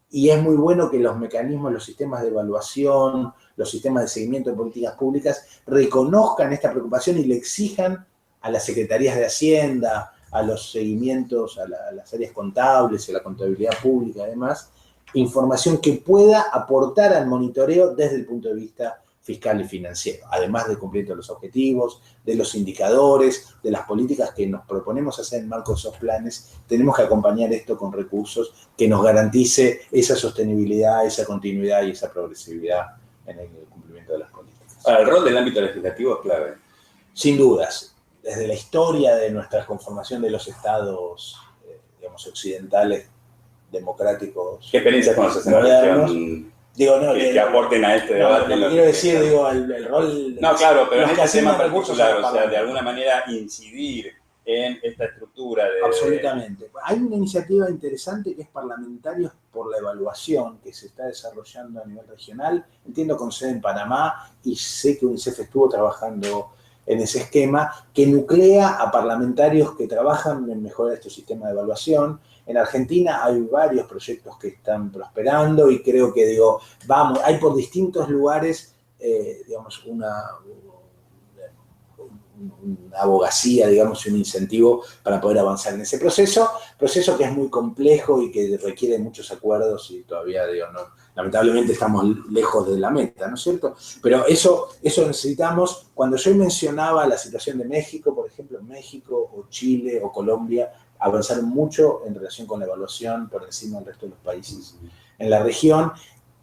[SPEAKER 2] y es muy bueno que los mecanismos, los sistemas de evaluación, los sistemas de seguimiento de políticas públicas reconozcan esta preocupación y le exijan a las secretarías de Hacienda, a los seguimientos, a las áreas contables, a la contabilidad pública, además, información que pueda aportar al monitoreo desde el punto de vista fiscal y financiero, además del cumplimiento de los objetivos, de los indicadores, de las políticas que nos proponemos hacer en marco de esos planes. Tenemos que acompañar esto con recursos que nos garantice esa sostenibilidad, esa continuidad y esa progresividad en el cumplimiento de las políticas.
[SPEAKER 3] Ahora, el rol del ámbito legislativo es clave.
[SPEAKER 2] Sin dudas, desde la historia de nuestra conformación de los estados, digamos, occidentales, democráticos.
[SPEAKER 3] ¿Qué experiencias conoces en la región?
[SPEAKER 2] Digo, no,
[SPEAKER 3] que aporten a este debate.
[SPEAKER 2] No, quiero decir, digo, el rol...
[SPEAKER 3] No, claro, pero en este tema
[SPEAKER 2] recursos
[SPEAKER 3] particular, o sea, de alguna manera incidir en esta estructura de...
[SPEAKER 2] Absolutamente. Hay una iniciativa interesante que es Parlamentarios por la Evaluación, que se está desarrollando a nivel regional, entiendo con sede en Panamá, y sé que UNICEF estuvo trabajando en ese esquema, que nuclea a parlamentarios que trabajan en mejorar estos sistemas de evaluación. En Argentina hay varios proyectos que están prosperando y creo que, digo, vamos, hay por distintos lugares, digamos, una abogacía, digamos, y un incentivo para poder avanzar en ese proceso que es muy complejo y que requiere muchos acuerdos y todavía, digo, no, lamentablemente estamos lejos de la meta, ¿no es cierto? Pero eso necesitamos. Cuando yo mencionaba la situación de México, por ejemplo, México o Chile o Colombia avanzaron mucho en relación con la evaluación por encima del resto de los países en la región.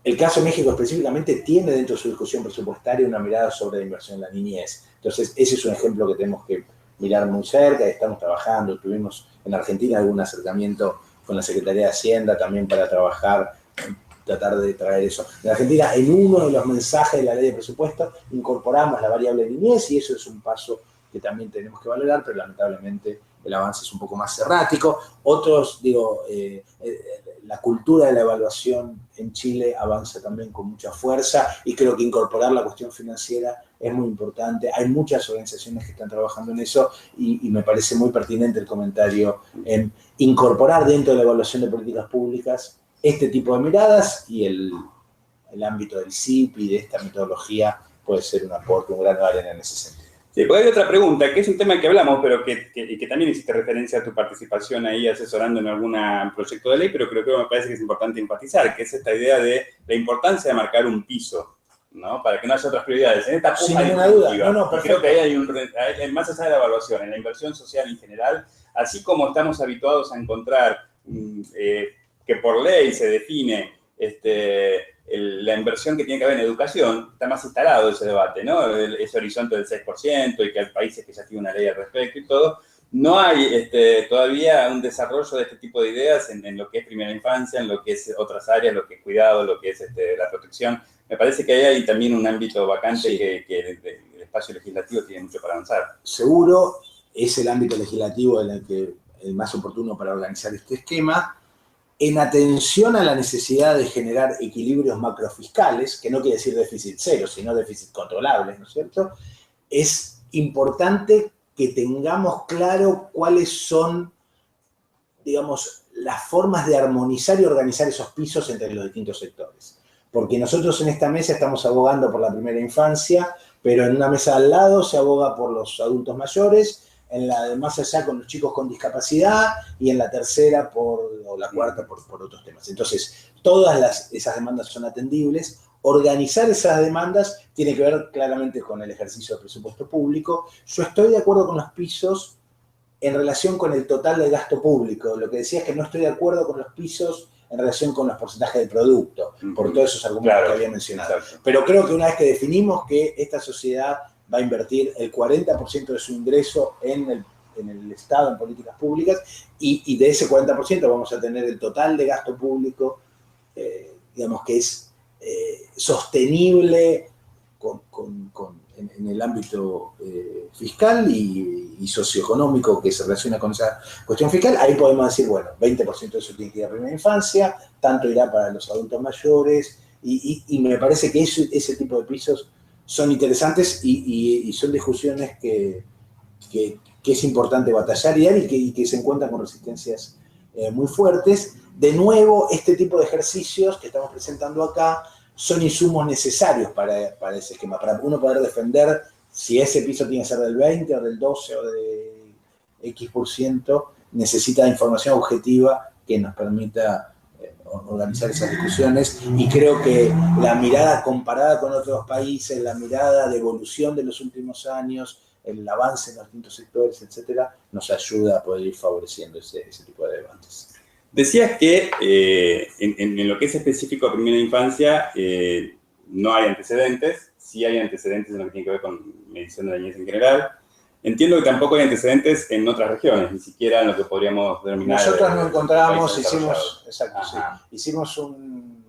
[SPEAKER 2] El caso de México específicamente tiene dentro de su discusión presupuestaria una mirada sobre la inversión en la niñez. Entonces, ese es un ejemplo que tenemos que mirar muy cerca y estamos trabajando. Tuvimos en Argentina algún acercamiento con la Secretaría de Hacienda también para trabajar, tratar de traer eso. En Argentina, en uno de los mensajes de la ley de presupuesto, incorporamos la variable niñez y eso es un paso que también tenemos que valorar, pero lamentablemente el avance es un poco más errático. Otros, digo, la cultura de la evaluación en Chile avanza también con mucha fuerza y creo que incorporar la cuestión financiera es muy importante. Hay muchas organizaciones que están trabajando en eso y me parece muy pertinente el comentario en incorporar dentro de la evaluación de políticas públicas este tipo de miradas y el ámbito del CIP y de esta metodología puede ser un aporte, un grano de arena en ese sentido.
[SPEAKER 3] Sí, porque hay otra pregunta, que es un tema que hablamos, pero que también hiciste referencia a tu participación ahí asesorando en algún proyecto de ley, pero creo que me parece que es importante enfatizar, que es esta idea de la importancia de marcar un piso, ¿no? Para que no haya otras prioridades. En esta
[SPEAKER 2] sin ninguna duda. No,
[SPEAKER 3] creo que ahí hay más allá de la evaluación, en la inversión social en general, así como estamos habituados a encontrar que por ley se define la inversión que tiene que haber en educación, está más instalado ese debate, ¿no? Ese horizonte del 6% y que hay países que ya tienen una ley al respecto y todo. No hay todavía un desarrollo de este tipo de ideas en lo que es primera infancia, en lo que es otras áreas, lo que es cuidado, lo que es la protección. Me parece que ahí hay también un ámbito vacante sí, que el espacio legislativo tiene mucho para avanzar.
[SPEAKER 2] Seguro es el ámbito legislativo en el que el más oportuno para organizar este esquema, en atención a la necesidad de generar equilibrios macrofiscales, que no quiere decir déficit cero, sino déficit controlables, ¿no es cierto? es importante que tengamos claro cuáles son, digamos, las formas de armonizar y organizar esos pisos entre los distintos sectores. Porque nosotros en esta mesa estamos abogando por la primera infancia, pero en una mesa al lado se aboga por los adultos mayores, en la de más allá con los chicos con discapacidad, y en la tercera o la cuarta por otros temas. Entonces, todas esas demandas son atendibles. Organizar esas demandas tiene que ver claramente con el ejercicio del presupuesto público. Yo estoy de acuerdo con los pisos en relación con el total del gasto público. Lo que decía es que no estoy de acuerdo con los pisos en relación con los porcentajes del producto, por todos esos argumentos que había mencionado. Exacto. Pero creo que una vez que definimos que esta sociedad va a invertir el 40% de su ingreso en el Estado, en políticas públicas, y de ese 40% vamos a tener el total de gasto público, digamos que es sostenible en el ámbito fiscal y socioeconómico que se relaciona con esa cuestión fiscal. Ahí podemos decir, bueno, 20% de eso tiene que ir a primera infancia, tanto irá para los adultos mayores, y me parece que ese tipo de pisos son interesantes y son discusiones que es importante batallar y que se encuentran con resistencias muy fuertes. De nuevo, este tipo de ejercicios que estamos presentando acá son insumos necesarios para ese esquema, para uno poder defender si ese piso tiene que ser del 20 o del 12 o de X%, necesita información objetiva que nos permita organizar esas discusiones, y creo que la mirada comparada con otros países, la mirada de evolución de los últimos años, el avance en los distintos sectores, etcétera, nos ayuda a poder ir favoreciendo ese tipo de debates.
[SPEAKER 3] Decías que en lo que es específico a primera infancia no hay antecedentes, sí hay antecedentes en lo que tiene que ver con medición de la niñez en general. Entiendo que tampoco hay antecedentes en otras regiones, ni siquiera en lo que podríamos denominar...
[SPEAKER 2] Nosotros nos encontramos, hicimos un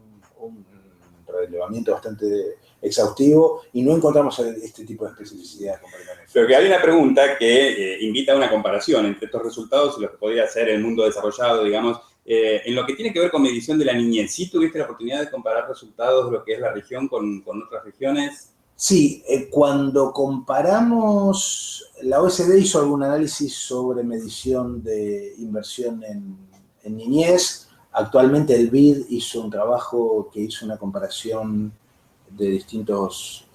[SPEAKER 2] relevamiento bastante exhaustivo y no encontramos este tipo de especificidad completamente.
[SPEAKER 3] Pero que hay una pregunta que invita a una comparación entre estos resultados y lo que podría ser el mundo desarrollado, digamos, en lo que tiene que ver con medición de la niñez. ¿Sí tuviste la oportunidad de comparar resultados de lo que es la región con otras regiones?
[SPEAKER 2] Sí, cuando comparamos, la OECD hizo algún análisis sobre medición de inversión en niñez. Actualmente el BID hizo un trabajo que hizo una comparación de distintos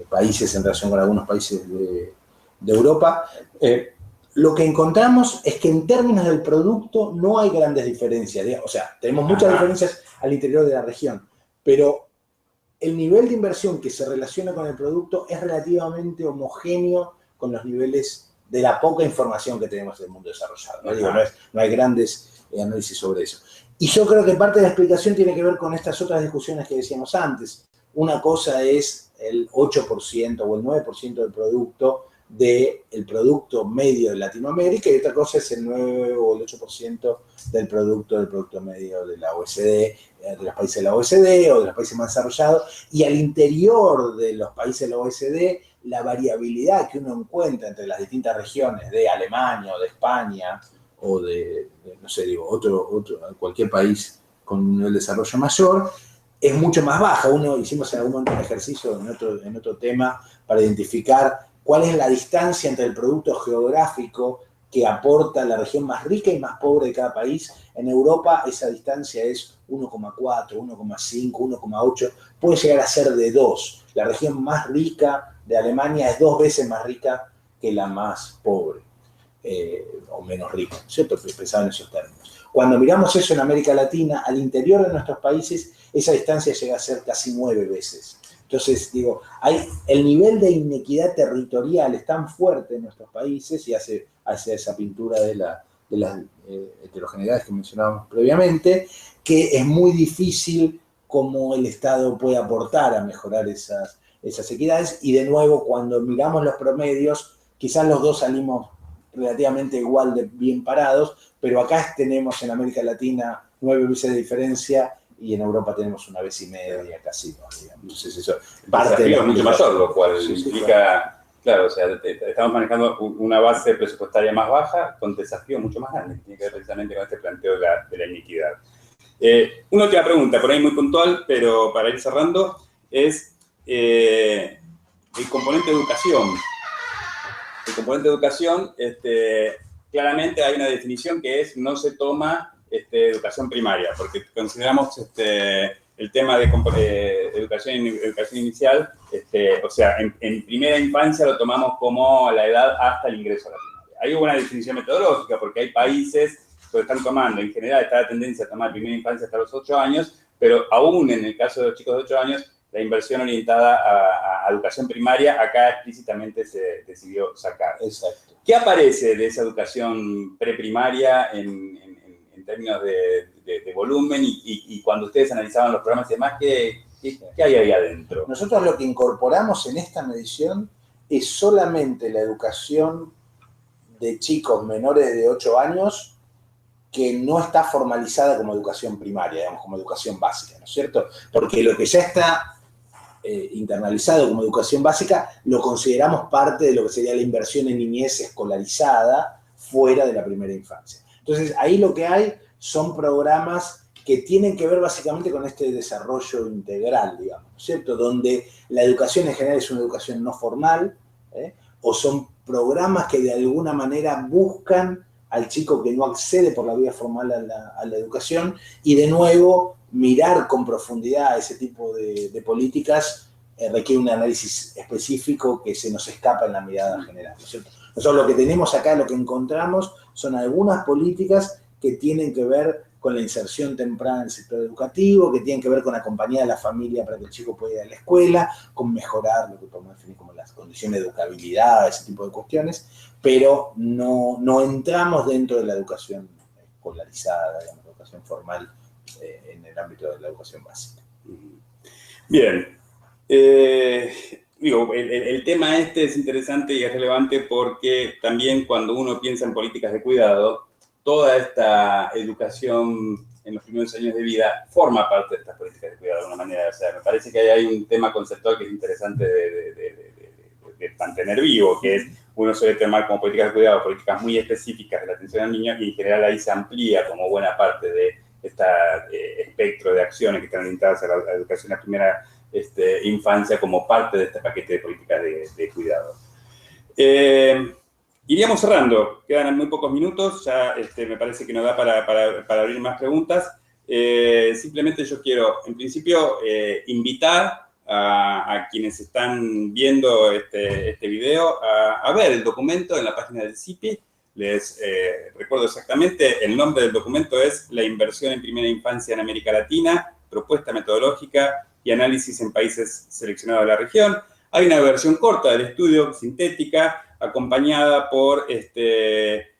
[SPEAKER 2] países en relación con algunos países de Europa. Lo que encontramos es que en términos del producto no hay grandes diferencias. O sea, tenemos muchas diferencias al interior de la región, pero el nivel de inversión que se relaciona con el producto es relativamente homogéneo con los niveles de la poca información que tenemos del mundo desarrollado. ¿No? Digo, no hay grandes análisis sobre eso. Y yo creo que parte de la explicación tiene que ver con estas otras discusiones que decíamos antes. Una cosa es el 8% o el 9% del producto del producto medio de Latinoamérica, y otra cosa es el 9 o el 8% del producto medio de la OECD, de los países de la OECD o de los países más desarrollados. Y al interior de los países de la OECD, la variabilidad que uno encuentra entre las distintas regiones de Alemania o de España o de no sé, digo, cualquier país con un nivel de desarrollo mayor, es mucho más baja. Hicimos en algún momento un ejercicio en otro tema para identificar cuál es la distancia entre el producto geográfico que aporta la región más rica y más pobre de cada país. En Europa esa distancia es 1,4, 1,5, 1,8, puede llegar a ser de 2. La región más rica de Alemania es 2 veces más rica que la más pobre, o menos rica, ¿cierto? Pensaba en esos términos. Cuando miramos eso en América Latina, al interior de nuestros países, esa distancia llega a ser casi 9 veces. Entonces, digo, el nivel de inequidad territorial es tan fuerte en nuestros países y hace esa pintura de las heterogeneidades que mencionábamos previamente, que es muy difícil cómo el Estado puede aportar a mejorar esas equidades. Y de nuevo, cuando miramos los promedios, quizás los dos salimos relativamente igual de bien parados, pero acá tenemos en América Latina 9 veces de diferencia, y en Europa tenemos 1,5 veces casi, ¿no? Entonces eso parte
[SPEAKER 3] de mucho mayor, lo cual implica, claro, o sea, estamos manejando una base presupuestaria más baja con desafíos mucho más grandes, que tiene que ver precisamente con este planteo de la iniquidad. Una última pregunta, por ahí muy puntual, pero para ir cerrando, es ¿en el componente de educación. El componente de educación, claramente hay una definición que es no se toma educación primaria, porque consideramos el tema de educación inicial, o sea, en primera infancia lo tomamos como la edad hasta el ingreso a la primaria. Hay una definición metodológica, porque hay países que están tomando, en general está la tendencia a tomar primera infancia hasta los 8 años, pero aún en el caso de los chicos de 8 años, la inversión orientada a educación primaria acá explícitamente se decidió sacar.
[SPEAKER 2] Exacto.
[SPEAKER 3] ¿Qué aparece de esa educación preprimaria en términos de volumen y cuando ustedes analizaban los programas y demás, ¿qué hay ahí adentro?
[SPEAKER 2] Nosotros lo que incorporamos en esta medición es solamente la educación de chicos menores de 8 años que no está formalizada como educación primaria, digamos, como educación básica, ¿no es cierto? Porque lo que ya está internalizado como educación básica lo consideramos parte de lo que sería la inversión en niñez escolarizada fuera de la primera infancia. Entonces, ahí lo que hay son programas que tienen que ver básicamente con este desarrollo integral, digamos, ¿no es cierto? Donde la educación en general es una educación no formal, o son programas que de alguna manera buscan al chico que no accede por la vía formal a la educación, y de nuevo, mirar con profundidad ese tipo de políticas requiere un análisis específico que se nos escapa en la mirada general, ¿no es cierto? Nosotros lo que tenemos acá, lo que encontramos, son algunas políticas que tienen que ver con la inserción temprana en el sector educativo, que tienen que ver con acompañar a la familia para que el chico pueda ir a la escuela, con mejorar lo que podemos definir como las condiciones de educabilidad, ese tipo de cuestiones, pero no entramos dentro de la educación escolarizada, digamos, la educación formal en el ámbito de la educación básica.
[SPEAKER 3] Bien. Digo, el tema es interesante y es relevante porque también cuando uno piensa en políticas de cuidado, toda esta educación en los primeros años de vida forma parte de estas políticas de cuidado de alguna manera. O sea, me parece que hay un tema conceptual que es interesante de mantener vivo, que es, uno suele tomar como políticas de cuidado políticas muy específicas de la atención al niño, y en general ahí se amplía como buena parte de este espectro de acciones que están orientadas a la educación en la primera infancia como parte de este paquete de políticas de cuidado. Iríamos cerrando, quedan muy pocos minutos, ya me parece que nos da para abrir más preguntas. Simplemente yo quiero, en principio, invitar a quienes están viendo este video a ver el documento en la página del CIPI. Les recuerdo exactamente, el nombre del documento es La inversión en primera infancia en América Latina, propuesta metodológica y análisis en países seleccionados de la región. Hay una versión corta del estudio, sintética, acompañada por el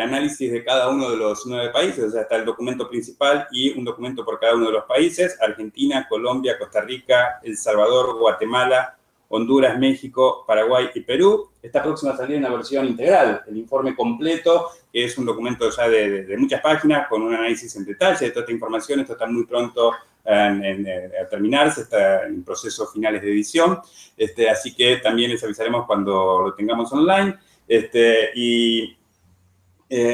[SPEAKER 3] análisis de cada uno de los 9 países, o sea, está el documento principal y un documento por cada uno de los países: Argentina, Colombia, Costa Rica, El Salvador, Guatemala, Honduras, México, Paraguay y Perú. Está próxima a salir una versión integral, el informe completo, que es un documento ya de muchas páginas, con un análisis en detalle de toda esta información. Esto está muy pronto a terminarse, está en procesos finales de edición, así que también les avisaremos cuando lo tengamos online,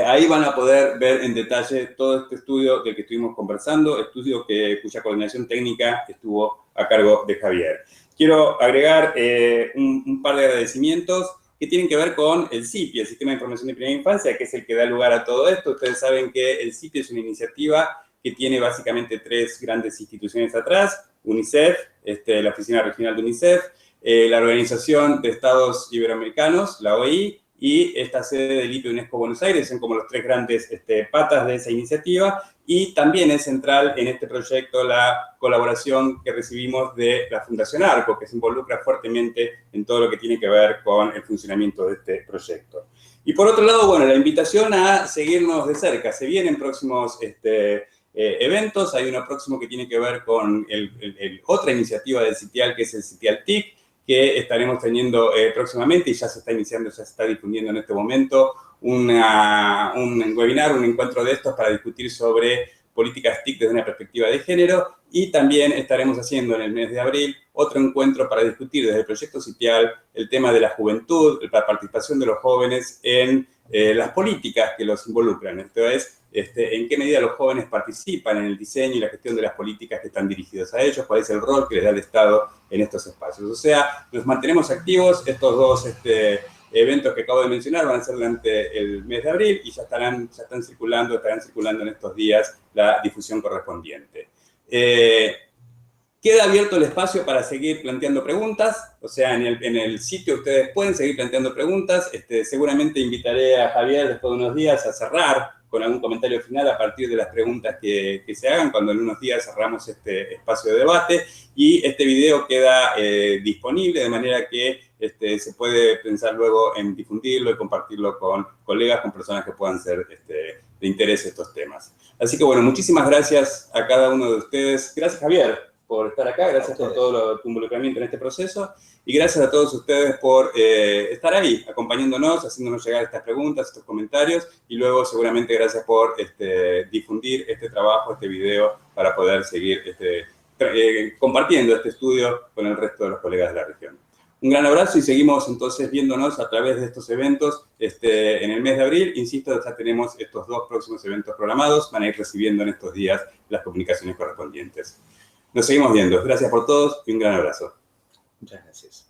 [SPEAKER 3] ahí van a poder ver en detalle todo este estudio del que estuvimos conversando, estudio cuya coordinación técnica estuvo a cargo de Javier. Quiero agregar un par de agradecimientos que tienen que ver con el CIPI, el Sistema de Información de Primera Infancia, que es el que da lugar a todo esto. Ustedes saben que el CIPI es una iniciativa que tiene básicamente 3 grandes instituciones atrás: UNICEF, la Oficina Regional de UNICEF, la Organización de Estados Iberoamericanos, la OEI, y esta sede del IPE UNESCO Buenos Aires. Son como los 3 grandes patas de esa iniciativa, y también es central en este proyecto la colaboración que recibimos de la Fundación ARCO, que se involucra fuertemente en todo lo que tiene que ver con el funcionamiento de este proyecto. Y por otro lado, bueno, la invitación a seguirnos de cerca. Se vienen próximos eventos. Hay uno próximo que tiene que ver con otra iniciativa del CITIAL, que es el CITIAL TIC, que estaremos teniendo próximamente, y ya se está iniciando, ya se está difundiendo en este momento, un webinar, un encuentro de estos para discutir sobre políticas TIC desde una perspectiva de género, y también estaremos haciendo en el mes de abril otro encuentro para discutir desde el proyecto CITIAL el tema de la juventud, la participación de los jóvenes en las políticas que los involucran. Esto es, en qué medida los jóvenes participan en el diseño y la gestión de las políticas que están dirigidas a ellos, cuál es el rol que les da el Estado en estos espacios. O sea, nos mantenemos activos. Estos dos eventos que acabo de mencionar van a ser durante el mes de abril y estarán circulando en estos días la difusión correspondiente. Queda abierto el espacio para seguir planteando preguntas, o sea, en el sitio ustedes pueden seguir planteando preguntas. Seguramente invitaré a Javier después de unos días a cerrar con algún comentario final a partir de las preguntas que se hagan, cuando en unos días cerramos este espacio de debate, y este video queda disponible, de manera que se puede pensar luego en difundirlo y compartirlo con colegas, con personas que puedan ser de interés estos temas. Así que bueno, muchísimas gracias a cada uno de ustedes. Gracias, Javier, por estar acá, gracias por todo tu involucramiento en este proceso, y gracias a todos ustedes por estar ahí, acompañándonos, haciéndonos llegar estas preguntas, estos comentarios, y luego seguramente gracias por difundir este trabajo, este video, para poder seguir compartiendo este estudio con el resto de los colegas de la región. Un gran abrazo y seguimos entonces viéndonos a través de estos eventos en el mes de abril. Insisto, ya tenemos estos dos próximos eventos programados, van a ir recibiendo en estos días las comunicaciones correspondientes. Nos seguimos viendo. Gracias por todos y un gran abrazo.
[SPEAKER 2] Muchas gracias.